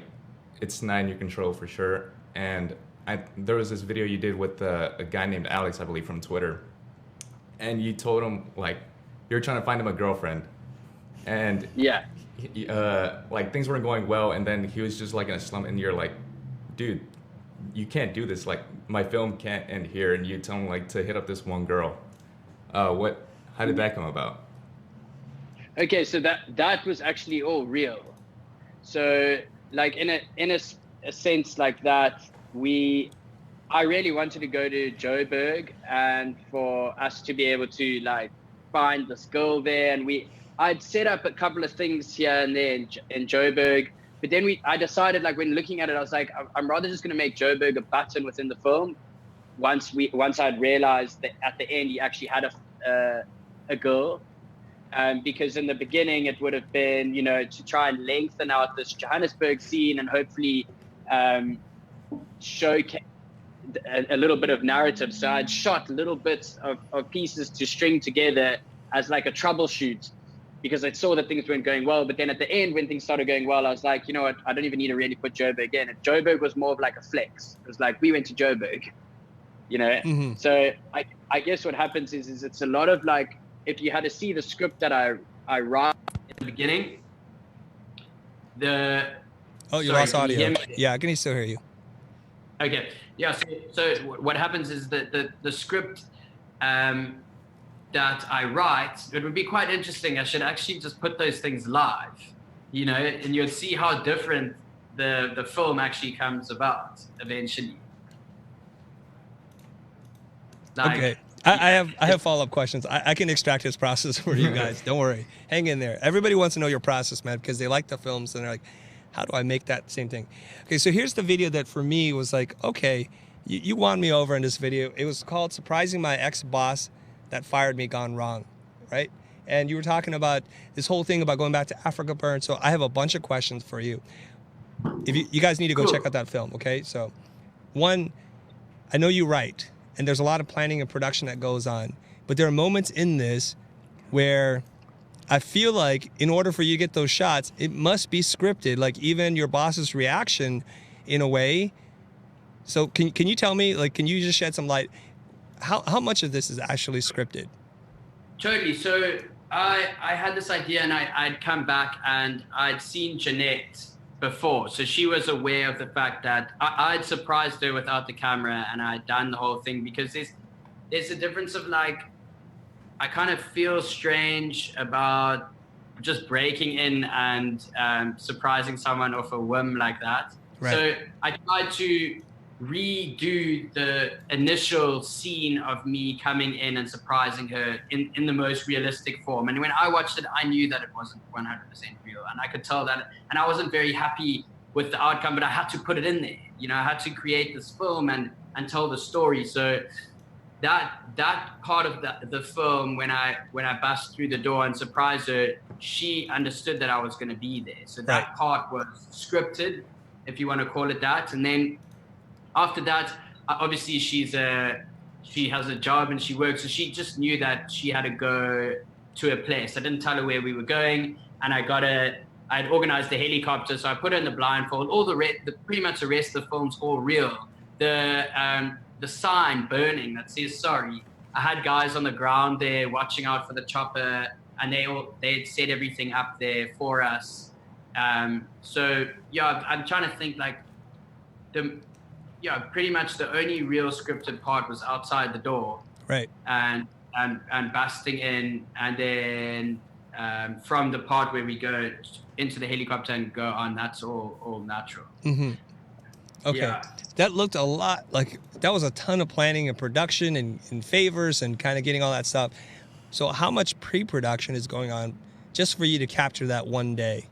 it's not in your control for sure. And there was this video you did with a guy named Alex, I believe, from Twitter. And you told him, like, you're trying to find him a girlfriend. And yeah, like, things weren't going well. And then he was just, like, in a slump. And you're like, dude, you can't do this. Like, my film can't end here. And you tell him, like, to hit up this one girl. How did that come about? Okay, so that was actually all real. So, like, in a sense like that, I really wanted to go to Joburg, and for us to be able to, like, find this girl there. And I'd set up a couple of things here and there in Joburg, but then I decided, like, when looking at it, I was like, I'm rather just going to make Joburg a button within the film. Once I'd realized that at the end he actually had a girl, because in the beginning it would have been, you know, to try and lengthen out this Johannesburg scene and hopefully showcase a little bit of narrative. So I'd shot little bits of pieces to string together as like a troubleshoot, because I saw that things weren't going well. But then at the end, when things started going well, I was like, you know what, I don't even need to really put Joburg in. And Joburg was more of like a flex. It was like, we went to Joburg, you know. Mm-hmm. So I guess what happens is it's a lot of, like, if you had to see the script that I write in the beginning, you lost audio. Yeah, I can still hear you. Okay. Yeah. So what happens is that the script that I write, it would be quite interesting. I should actually just put those things live, you know, and you'll see how different the film actually comes about eventually. Like, okay. I have follow-up questions. I can extract his process for you guys. Don't worry. Hang in there. Everybody wants to know your process, man, because they like the films and they're like, how do I make that same thing? Okay, so here's the video that for me was like, okay, you won me over in this video. It was called Surprising My Ex-Boss That Fired Me Gone Wrong, right? And you were talking about this whole thing about going back to Africa Burn. So I have a bunch of questions for you. If you guys need to go check out that film, okay? So one, I know you write, and there's a lot of planning and production that goes on, but there are moments in this where I feel like in order for you to get those shots, it must be scripted, like even your boss's reaction in a way. So can you tell me, like, can you just shed some light? How much of this is actually scripted? Totally. So I had this idea, and I'd come back and I'd seen Jeanette before. So she was aware of the fact that I'd surprised her without the camera, and I'd done the whole thing, because there's a difference of, like, I kind of feel strange about just breaking in and surprising someone off a whim like that. Right. So I tried to redo the initial scene of me coming in and surprising her in the most realistic form. And when I watched it, I knew that it wasn't 100% real, and I could tell that, and I wasn't very happy with the outcome, but I had to put it in there. You know, I had to create this film and tell the story. So that part of the film, when I bust through the door and surprised her, she understood that I was going to be there. So that part was scripted, if you want to call it that. And then after that, obviously she has a job and she works, so she just knew that she had to go to a place. I didn't tell her where we were going, and I'd organized the helicopter, so I put her in the blindfold. Pretty much the rest of the film's all real. The sign burning that says sorry, I had guys on the ground there watching out for the chopper, and they'd set everything up there for us. So yeah, I'm trying to think, like, pretty much the only real scripted part was outside the door, right? And busting in, and then from the part where we go into the helicopter and go on, that's all natural. Mm-hmm. Okay. Yeah. That looked a lot like that was a ton of planning and production and favors and kind of getting all that stuff. So how much pre-production is going on just for you to capture that one day?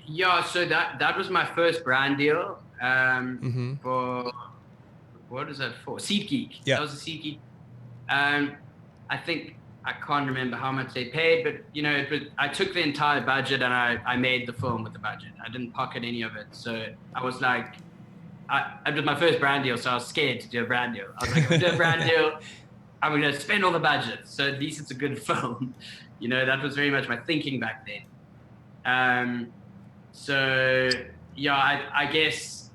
Yeah, so that was my first brand deal for, what is that for? SeatGeek. Yeah. That was a SeatGeek. I think, I can't remember how much they paid, but you know, I took the entire budget and I made the film with the budget. I didn't pocket any of it. So I was like, it was my first brand deal, so I was scared to do a brand deal. I was like, if I do a brand deal, I'm going to spend all the budget, so at least it's a good film. You know, that was very much my thinking back then. So yeah, I guess,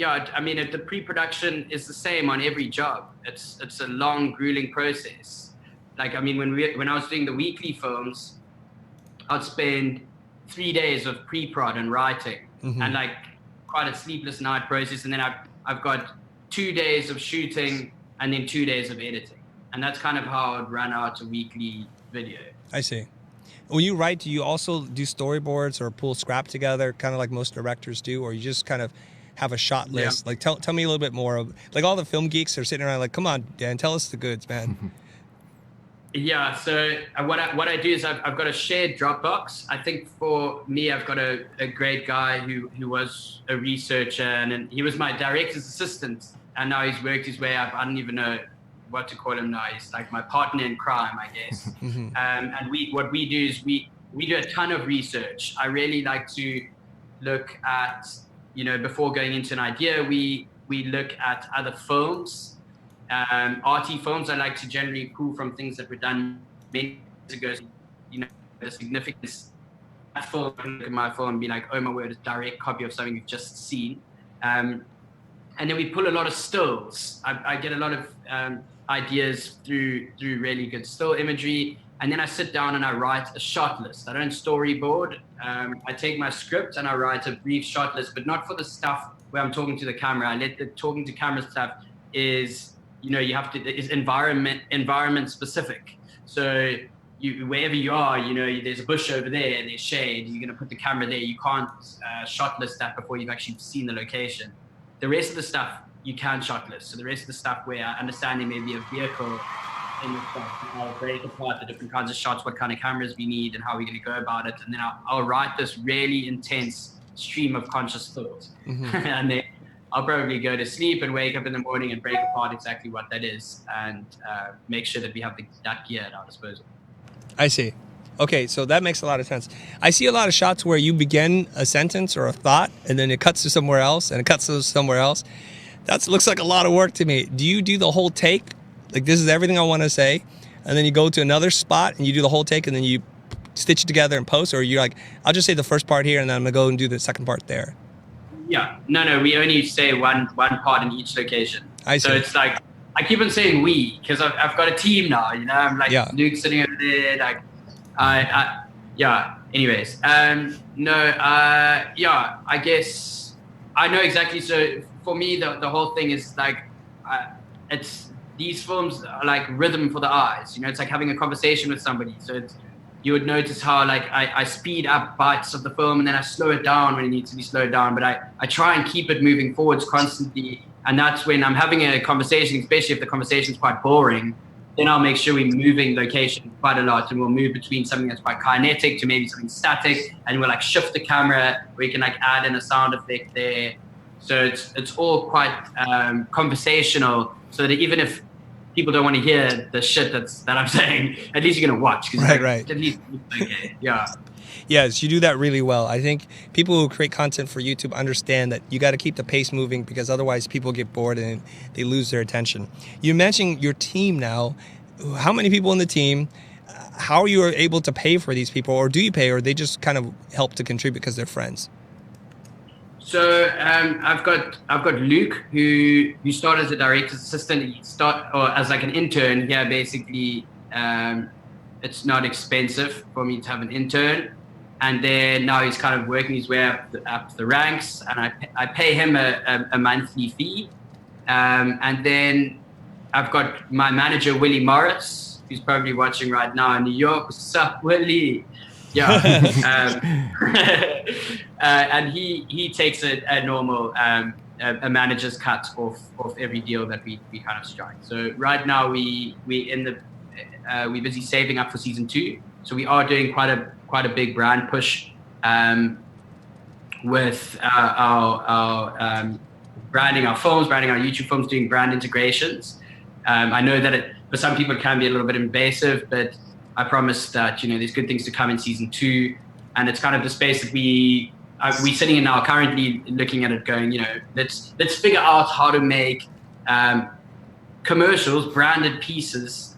I mean, the pre-production is the same on every job. It's a long, grueling process. Like, I mean, when I was doing the weekly films, I'd spend 3 days of pre-prod and writing, and like quite a sleepless night process. And then I've got 2 days of shooting and then 2 days of editing. And that's kind of how I'd run out a weekly video. I see. When you write, do you also do storyboards or pull scrap together, kind of like most directors do, or you just kind of have a shot list? Yeah. Like, tell me a little bit more of, like, all the film geeks are sitting around like, come on, Dan, tell us the goods, man. Yeah, so what I do is I've got a shared Dropbox. I think for me, I've got a great guy who was a researcher, and he was my director's assistant, and now he's worked his way up. I don't even know what to call him now. He's like my partner in crime, I guess. And what we do is we do a ton of research. I really like to look at, you know, before going into an idea, we look at other films. Arty films, I like to generally pull from things that were done many years ago. You know, the significance of that film, look at my film and be like, oh my word, it's a direct copy of something you've just seen. And then we pull a lot of stills. I get a lot of ideas through really good still imagery. And then I sit down and I write a shot list. I don't storyboard. I take my script and I write a brief shot list, but not for the stuff where I'm talking to the camera. I let the talking to camera stuff is, you know, is environment specific. So wherever you are, you know, there's a bush over there, there's shade, you're going to put the camera there. You can't shot list that before you've actually seen the location. The rest of the stuff you can shot list. So the rest of the stuff where I understand there may be a vehicle in the stuff, I'll break apart the different kinds of shots, what kind of cameras we need and how we're going to go about it. And then I'll write this really intense stream of conscious thoughts. And then I'll probably go to sleep and wake up in the morning and break apart exactly what that is and make sure that we have that gear at our disposal. I see. Okay, so that makes a lot of sense. I see a lot of shots where you begin a sentence or a thought and then it cuts to somewhere else and it cuts to somewhere else. That looks like a lot of work to me. Do you do the whole take? Like, this is everything I want to say, and then you go to another spot and you do the whole take and then you stitch it together and post, or you're like, I'll just say the first part here and then I'm going to go and do the second part there? Yeah, no, we only say one part in each location. I see. So it's like, I keep on saying we, because I've got a team now, you know, I'm like, Luke sitting over there, like, anyways. I guess I know exactly. So for me, the whole thing is like, these films are like rhythm for the eyes, you know, it's like having a conversation with somebody. So you would notice how like I speed up bites of the film and then I slow it down when it needs to be slowed down, but I try and keep it moving forwards constantly. And that's when I'm having a conversation, especially if the conversation is quite boring, then I'll make sure we're moving location quite a lot, and we'll move between something that's quite kinetic to maybe something static, and we'll like shift the camera, we can like add in a sound effect there. So it's all quite conversational, so that even if people don't want to hear the shit that I'm saying, at least you're gonna watch. Right. At least, okay, yeah. Yes, you do that really well. I think people who create content for YouTube understand that you got to keep the pace moving, because otherwise people get bored and they lose their attention. You mentioned your team now. How many people in the team? How are you able to pay for these people, or do you pay, or they just kind of help to contribute because they're friends? So I've got Luke, who started as a director's assistant. Or as like an intern here. Basically, it's not expensive for me to have an intern, and then now he's kind of working his way up the ranks, and I pay him a monthly fee, and then I've got my manager Willie Morris, who's probably watching right now in New York. What's up, Willie? Yeah. And he takes a normal a manager's cut off every deal that we kind of strike. So right now we're busy saving up for season 2. So we are doing quite a big brand push with our branding our films, branding our YouTube films, doing brand integrations. I know that for some people it can be a little bit invasive, but I promise that, there's good things to come in season 2, and it's kind of the space that we're sitting in now, currently looking at it, going, let's figure out how to make commercials, branded pieces,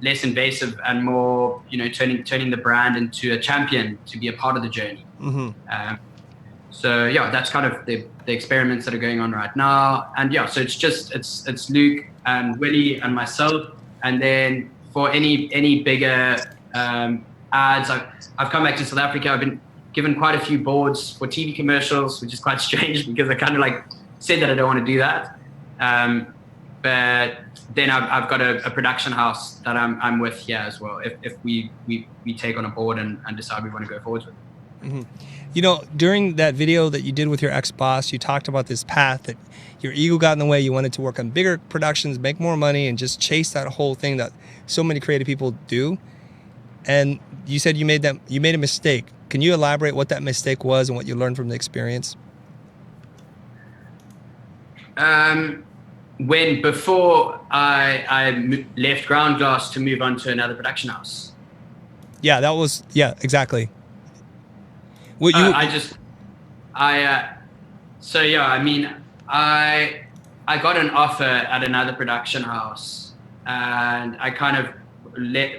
less invasive and more, turning the brand into a champion to be a part of the journey. Mm-hmm. So yeah, that's kind of the experiments that are going on right now, and yeah, so it's Luke and Willie and myself, and then for any bigger ads, I've come back to South Africa. I've been given quite a few boards for TV commercials, which is quite strange because I kind of like said that I don't want to do that. But then I've got a production house that I'm with here as well. If we take on a board and decide we want to go forward with it. Mm-hmm. During that video that you did with your ex-boss, you talked about this path that your ego got in the way. You wanted to work on bigger productions, make more money, and just chase that whole thing that so many creative people do. And you said you made a mistake. Can you elaborate what that mistake was and what you learned from the experience? Before I left Ground Glass to move on to another production house. Yeah, exactly. I got an offer at another production house, and I kind of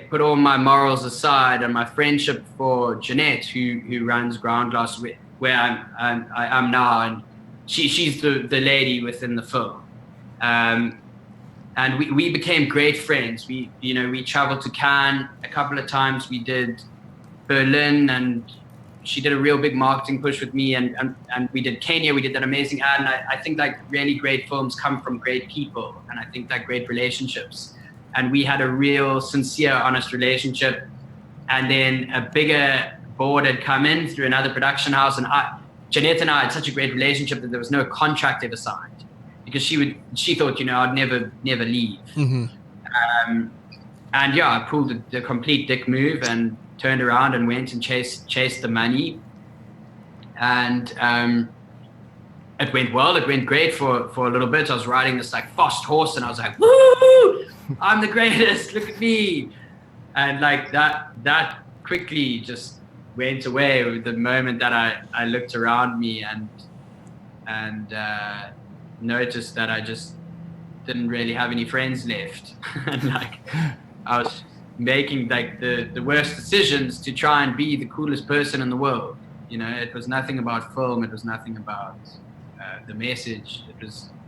put all my morals aside and my friendship for Jeanette, who runs Ground Glass, where I am now, and she's the lady within the film, and we became great friends. We traveled to Cannes a couple of times. We did Berlin, and she did a real big marketing push with me, and we did Kenya. We did that amazing ad, and I think like really great films come from great people, and I think that great relationships. And we had a real sincere, honest relationship. And then a bigger board had come in through another production house, and Jeanette and I had such a great relationship that there was no contract ever signed, because she thought I'd never leave. Mm-hmm. And yeah, I pulled the complete dick move and turned around and went and chased the money. And it went well. It went great for a little bit. I was riding this like fast horse, and I was like, woo! I'm the greatest. Look at me. And like that quickly just went away with the moment that I looked around me and noticed that I just didn't really have any friends left. And like I was making like the worst decisions to try and be the coolest person in the world. It was nothing about film. It was nothing about the message.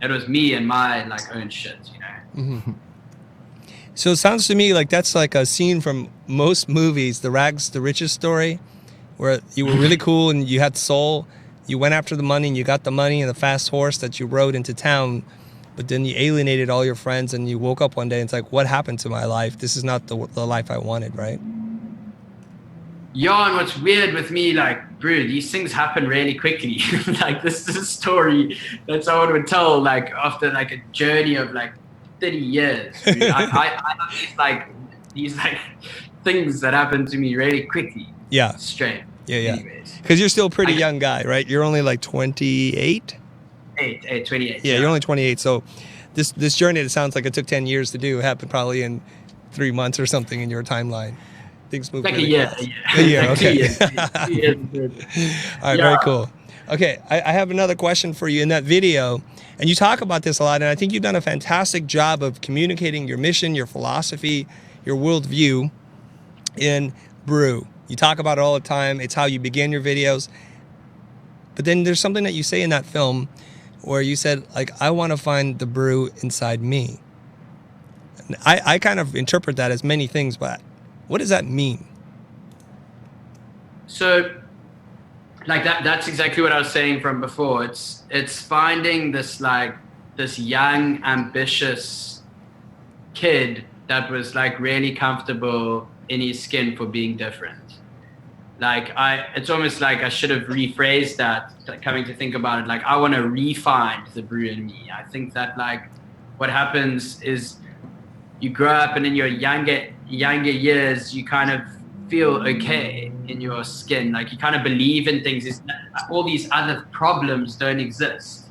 It was me and my like own shit. Mm-hmm. So it sounds to me like that's like a scene from most movies, the rags to riches story, where you were really cool and you had soul. You went after the money and you got the money and the fast horse that you rode into town, but then you alienated all your friends and you woke up one day and it's like, what happened to my life? This is not the life I wanted, right? Yeah, and what's weird with me, like, bro, these things happen really quickly. Like, this is a story that someone would tell, like, after like a journey of like 30 years. Bro. I have these things that happen to me really quickly. Yeah. Strange. Yeah. Anyways. Because you're still a pretty young guy, right? You're only like 28? 28. Yeah, you're only 28. So this journey, that sounds like it took 10 years to do, happened probably in 3 months or something in your timeline. Things move like really a fast. year. A year, Like okay. 2 years. All right, very cool. Okay, I have another question for you. In that video, and you talk about this a lot, and I think you've done a fantastic job of communicating your mission, your philosophy, your worldview in Brew. You talk about it all the time. It's how you begin your videos. But then there's something that you say in that film where you said, like, I want to find the brew inside me. And I kind of interpret that as many things, but what does that mean? So, like that's exactly what I was saying from before. It's finding this young, ambitious kid that was like really comfortable in his skin for being different. It's almost like I should have rephrased that, like, coming to think about it. Like, I want to re-find the brew in me. I think that, like, what happens is you grow up, and in your younger years, you kind of feel okay in your skin. Like, you kind of believe in things. All these other problems don't exist.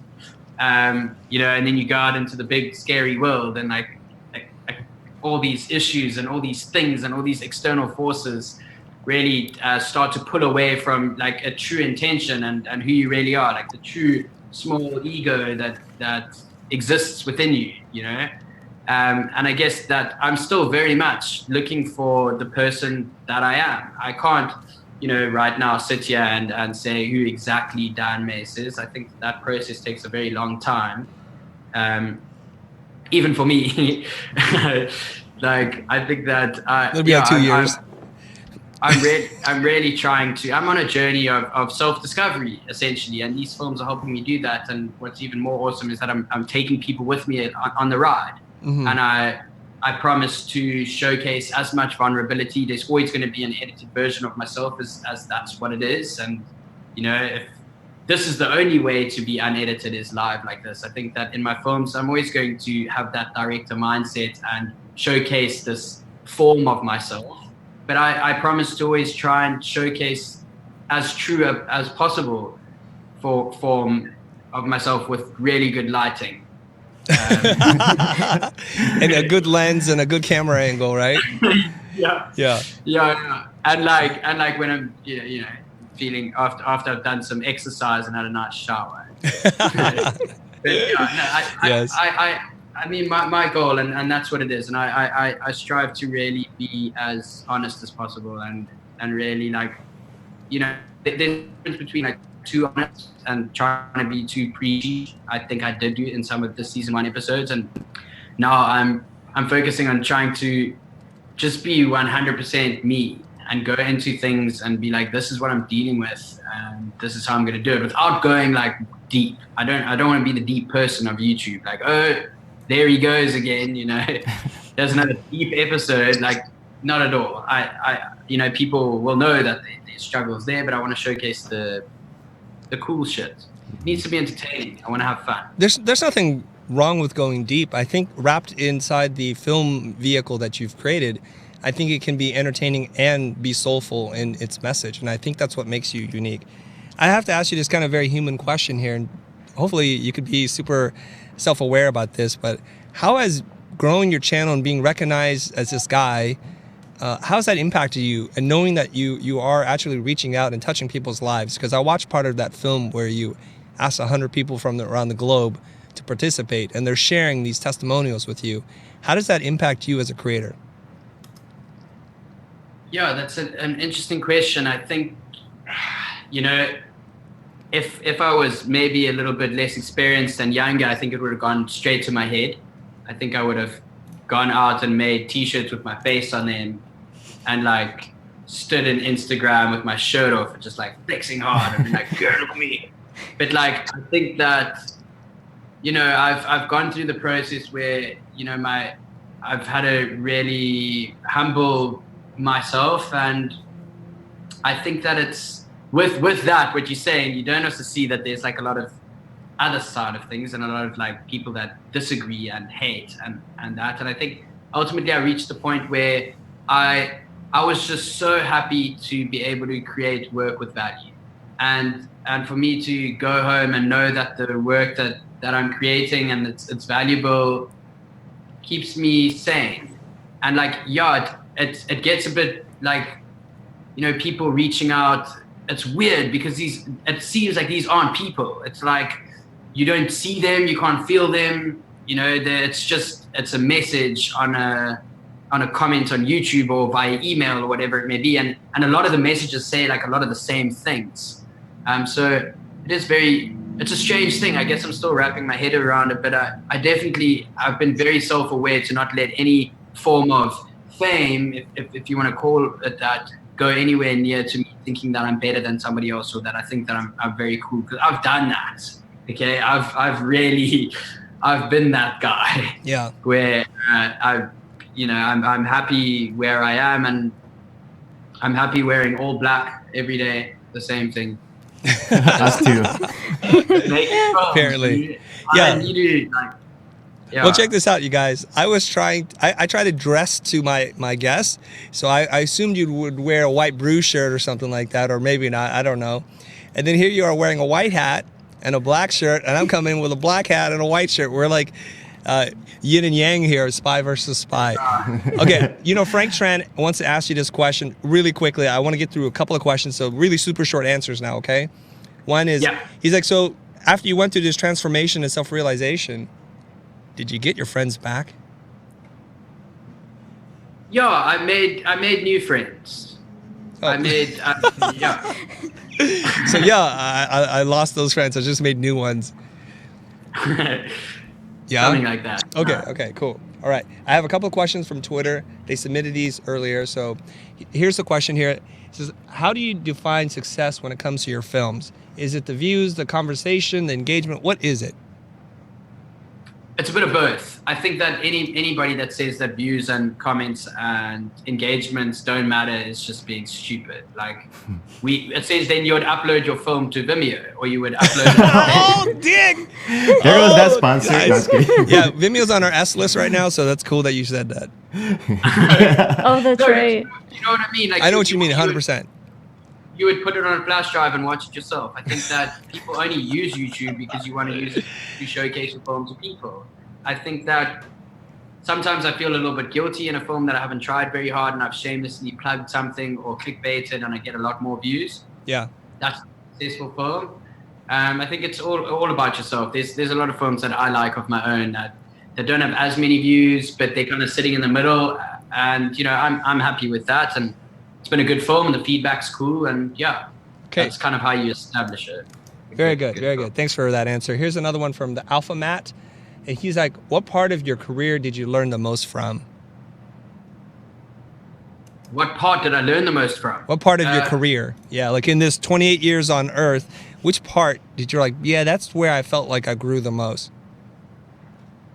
And then you go out into the big, scary world, and like all these issues and all these things and all these external forces really start to pull away from like a true intention and who you really are, like the true small ego that exists within you, and I guess that I'm still very much looking for the person that I am. I can't, right now sit here and say who exactly Dan Mace is. I think that process takes a very long time, even for me. Like, I think that It'll be like 2 years. I'm really trying to. I'm on a journey of self-discovery, essentially, and these films are helping me do that. And what's even more awesome is that I'm taking people with me on the ride, and I promise to showcase as much vulnerability. There's always going to be an edited version of myself, as that's what it is. And if this is the only way to be unedited is live like this. I think that in my films, I'm always going to have that director mindset and showcase this form of myself. But I promise to always try and showcase as true as possible form of myself with really good lighting. And a good lens and a good camera angle, right? Yeah. And like when I'm feeling after I've done some exercise and had a nice shower. Yes. I mean, my goal, and that's what it is, and I strive to really be as honest as possible, and really, like, there's a difference between like too honest and trying to be too preachy. I think I did do it in some of the season 1 episodes, and now I'm focusing on trying to just be 100% me and go into things and be like, this is what I'm dealing with, and this is how I'm going to do it, without going like deep. I don't want to be the deep person of YouTube, like, oh, there he goes again, there's another deep episode. Like, not at all. I people will know that there's struggles there, but I want to showcase the cool shit. It needs to be entertaining. I want to have fun. There's nothing wrong with going deep. I think wrapped inside the film vehicle that you've created, I think it can be entertaining and be soulful in its message. And I think that's what makes you unique. I have to ask you this kind of very human question here, and hopefully you could be super self-aware about this, but how has growing your channel and being recognized as this guy, how has that impacted you, and knowing that you are actually reaching out and touching people's lives? Because I watched part of that film where you asked 100 people from around the globe to participate, and they're sharing these testimonials with you. How does that impact you as a creator? Yeah, that's an interesting question. I think, if I was maybe a little bit less experienced and younger, I think it would have gone straight to my head. I think I would have gone out and made T-shirts with my face on them, and like stood in Instagram with my shirt off and just like flexing hard and be like, girl, look at me. But like, I think that, I've gone through the process where, I've had to really humble myself and I think that it's with that, what you're saying, you don't also see that there's like a lot of other side of things and a lot of like people that disagree and hate and that. And I think ultimately I reached the point where I was just so happy to be able to create work with value. And for me to go home and know that the work that I'm creating and it's valuable keeps me sane. And like, yeah, it gets a bit like, you know, people reaching out. It's weird because it seems like these aren't people. It's like you don't see them, you can't feel them. You know, it's a message on a comment on YouTube or via email or whatever it may be. And a lot of the messages say like a lot of the same things. So it's a strange thing. I guess I'm still wrapping my head around it, but I've been very self-aware to not let any form of fame, if you want to call it that, go anywhere near to me thinking that I'm better than somebody else or that I think that I'm very cool, because I've done that. Okay, I've been that guy. Yeah. Where I'm happy where I am, and I'm happy wearing all black every day. The same thing. Us too. Apparently. Yeah. You do, yeah. Well, check this out, you guys. I tried to dress to my guests, so I assumed you would wear a white brew shirt or something like that, or maybe not, I don't know. And then here you are wearing a white hat and a black shirt, and I'm coming in with a black hat and a white shirt. We're like yin and yang here, spy versus spy. Okay, you know, Frank Tran wants to ask you this question really quickly. I want to get through a couple of questions, so really super short answers now, okay? One is, he's like, so after you went through this transformation and self-realization, did you get your friends back? Yeah, I made new friends. Oh. I made yeah. So yeah, I lost those friends. I just made new ones. Yeah, something like that. Okay, cool. All right, I have a couple of questions from Twitter. They submitted these earlier. So here's the question here. It says, how do you define success when it comes to your films? Is it the views, the conversation, the engagement? What is it? It's a bit of both. I think that anybody that says that views and comments and engagements don't matter is just being stupid. Like it says then you would upload your film to Vimeo, or you would upload it. Oh, dick! There goes that sponsor. Yeah, Vimeo's on our S list right now, so that's cool that you said that. Oh, that's right. You know what I mean? Like, I know what you mean, 100%. You would put it on a flash drive and watch it yourself. I think that people only use YouTube because you want to use it to showcase your film to people. I think that sometimes I feel a little bit guilty in a film that I haven't tried very hard and I've shamelessly plugged something or clickbaited and I get a lot more views. Yeah. That's a successful film. I think it's all about yourself. There's a lot of films that I like of my own that don't have as many views, but they're kind of sitting in the middle. And, you know, I'm happy with that. And it's been a good film and the feedback's cool, and that's kind of how you establish it. Very good. Thanks for that answer. Here's another one from the Alpha Matt, and he's like, what part of your career did you learn the most from? What part did I learn the most from? What part of your career? Yeah, like in this 28 years on Earth, which part did you like, yeah, that's where I felt like I grew the most?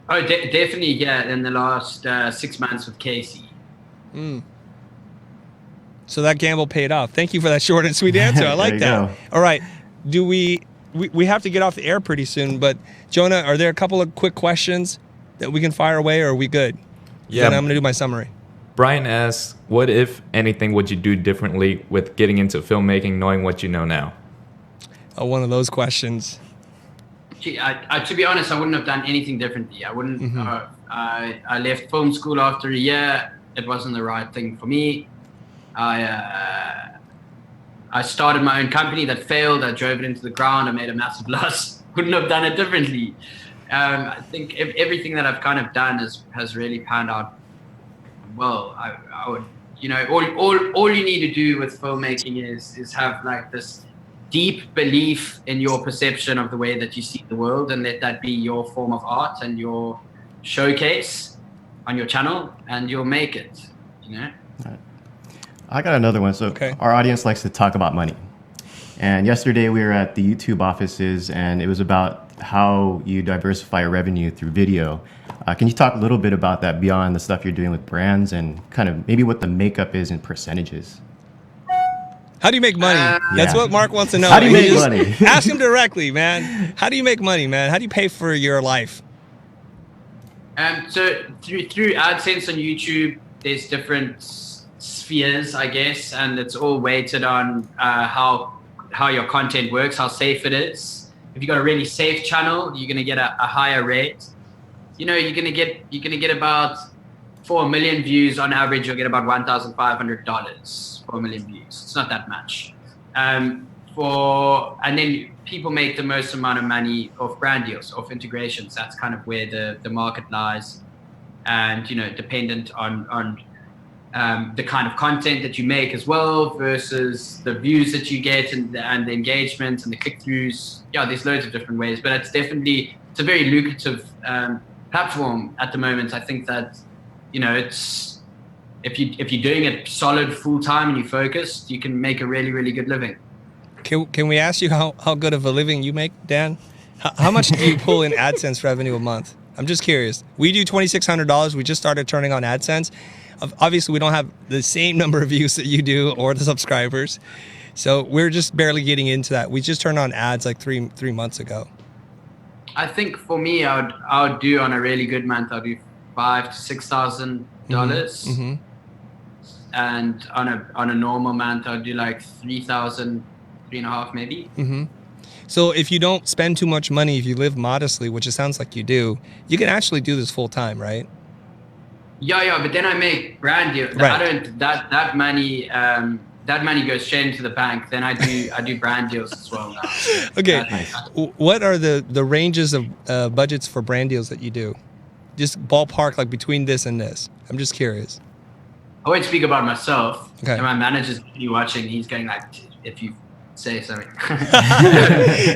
Oh, definitely, in the last 6 months with Casey. So that gamble paid off. Thank you for that short and sweet answer. I like that. All right. Do we have to get off the air pretty soon, but Jonah, are there a couple of quick questions that we can fire away, or are we good? Yeah. Then I'm going to do my summary. Brian asks, what, if anything, would you do differently with getting into filmmaking, knowing what you know now? Oh, one of those questions. Gee, to be honest, I wouldn't have done anything differently. I wouldn't. I left film school after a year. It wasn't the right thing for me. I started my own company that failed. I drove it into the ground. I made a massive loss. Couldn't have done it differently. I think everything that I've kind of done has really panned out well. I would, you know, all you need to do with filmmaking is have like this deep belief in your perception of the way that you see the world, and let that be your form of art and your showcase on your channel, and you'll make it, you know. I got another one. So our audience likes to talk about money. And yesterday we were at the YouTube offices, and it was about how you diversify your revenue through video. Can you talk a little bit about that beyond the stuff you're doing with brands, and kind of maybe what the makeup is in percentages? How do you make money? That's Yeah. what Mark wants to know. How do you make Just money? Ask him directly, man. How do you make money, man? How do you pay for your life? So through AdSense on YouTube, there's different spheres, I guess, and it's all weighted on how your content works, how safe it is. If you got a really safe channel, you're gonna get a higher rate. You're gonna get about, for 1 million views on average, you'll get about $1,500 for 1 million views. It's not that much. And then people make the most amount of money off brand deals, off integrations. That's kind of where the market lies, and dependent on the kind of content that you make as well versus the views that you get and the engagement and the click-throughs. Yeah, there's loads of different ways, but it's a very lucrative platform at the moment. I think that it's if you're doing it solid full time and you're focused, you can make a really, really good living. Can we ask you how good of a living you make, Dan? How much do you pull in AdSense revenue a month? I'm just curious. We do $2,600. We just started turning on AdSense. Obviously, we don't have the same number of views that you do or the subscribers. So we're just barely getting into that. We just turned on ads like three months ago. I think for me, I would do, on a really good month, I'll do $5,000 to $6,000. Mm-hmm. And on a normal month, I'll do like 3,000, 3.5 maybe. Mm-hmm. So if you don't spend too much money, if you live modestly, which it sounds like you do, you can actually do this full time, right? Yeah, but then I make brand deals. Right. I don't that money goes straight into the bank. Then I do brand deals as well now. Okay. What are the ranges of budgets for brand deals that you do? Just ballpark, like between this and this. I'm just curious. I won't speak about myself. Okay. And my manager's be watching. He's going like, if you say something.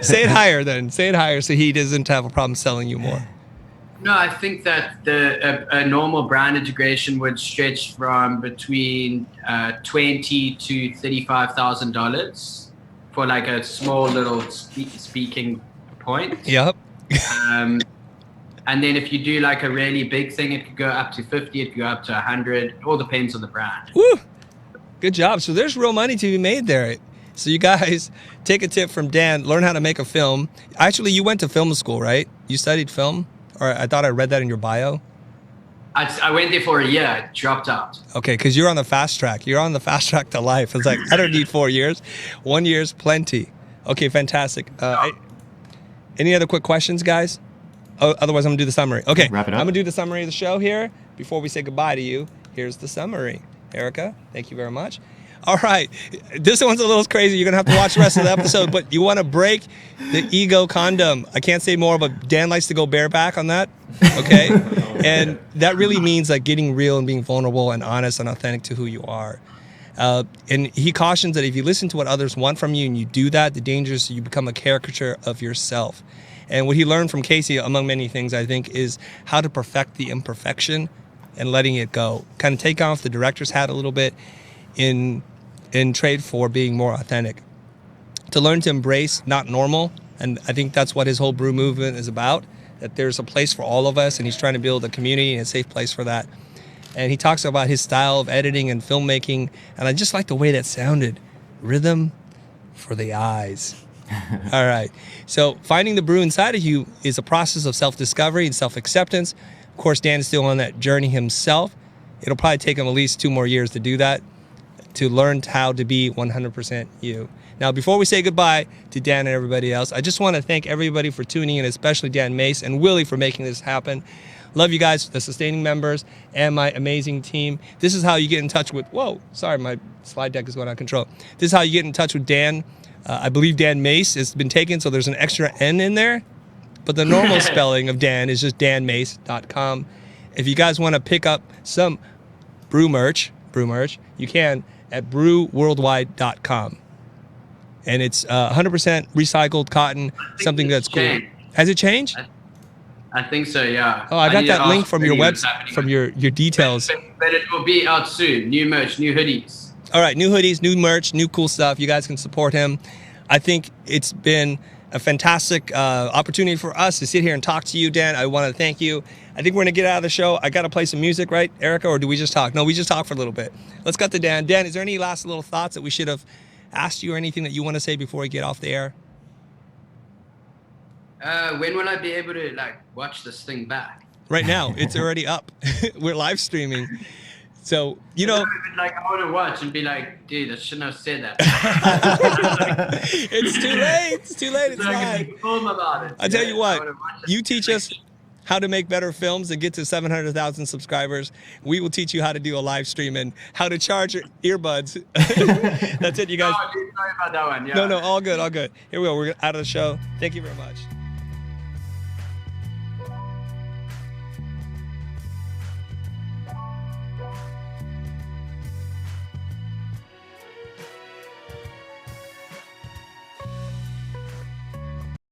Say it higher then. Say it higher so he doesn't have a problem selling you more. No, I think that a normal brand integration would stretch from between $20,000 to $35,000 for like a small little speaking point. Yep. And then if you do like a really big thing, it could go up to 50, it could go up to 100. It all depends on the brand. Woo! Good job. So there's real money to be made there. So you guys take a tip from Dan, learn how to make a film. Actually, you went to film school, right? You studied film? Or I thought I read that in your bio. I went there for a year. I dropped out. Okay, because you're on the fast track. You're on the fast track to life. It's like, I don't need 4 years. 1 year's plenty. Okay, fantastic. Any other quick questions, guys? Oh, otherwise, I'm going to do the summary. Okay, Wrap it up. I'm going to do the summary of the show here. Before we say goodbye to you, here's the summary. Erica, thank you very much. All right, this one's a little crazy. You're going to have to watch the rest of the episode, but you want to break the ego condom. I can't say more, but Dan likes to go bareback on that, okay? And that really means like getting real and being vulnerable and honest and authentic to who you are. And he cautions that if you listen to what others want from you and you do that, the danger is you become a caricature of yourself. And what he learned from Casey, among many things, I think, is how to perfect the imperfection and letting it go. Kind of take off the director's hat a little bit in trade for being more authentic. To learn to embrace not normal, and I think that's what his whole brew movement is about, that there's a place for all of us, and he's trying to build a community and a safe place for that. And he talks about his style of editing and filmmaking, and I just like the way that sounded. Rhythm for the eyes. All right. So finding the brew inside of you is a process of self-discovery and self-acceptance. Of course, Dan is still on that journey himself. It'll probably take him at least 2 more years to do that, to learn how to be 100% you. Now, before we say goodbye to Dan and everybody else, I just want to thank everybody for tuning in, especially Dan Mace and Willie for making this happen. Love you guys, the sustaining members, and my amazing team. This is how you get in touch with, whoa, sorry, my slide deck is going out of control. This is how you get in touch with Dan. I believe Dan Mace has been taken, so there's an extra N in there. But the normal spelling of Dan is just danmace.com. If you guys want to pick up some brew merch, you can at brewworldwide.com. And it's 100% recycled cotton, something that's cool. Changed. Has it changed? I think so, yeah. Oh, I got that link from your website, from your details. But it will be out soon. New merch, new hoodies. All right, new hoodies, new merch, new cool stuff. You guys can support him. I think it's been a fantastic opportunity for us to sit here and talk to you, Dan. I want to thank you. I think we're going to get out of the show. I got to play some music, right, Erica, or do we just talk? No, we just talk for a little bit. Let's cut to Dan. Dan, is there any last little thoughts that we should have asked you or anything that you want to say before we get off the air? When will I be able to like watch this thing back? Right now, it's already up. We're live streaming. So, you know, like I want to watch and be like, dude, I shouldn't have said that. it's too late. It's too late. It's So I can fine. make a film about it. I tell you what, I wanna watch it. you teach us how to make better films and get to 700,000 subscribers. We will teach you how to do a live stream and how to charge your earbuds. That's it, you guys. Oh, dude, sorry about that one. Yeah. No, all good, all good. Here we go. We're out of the show. Thank you very much.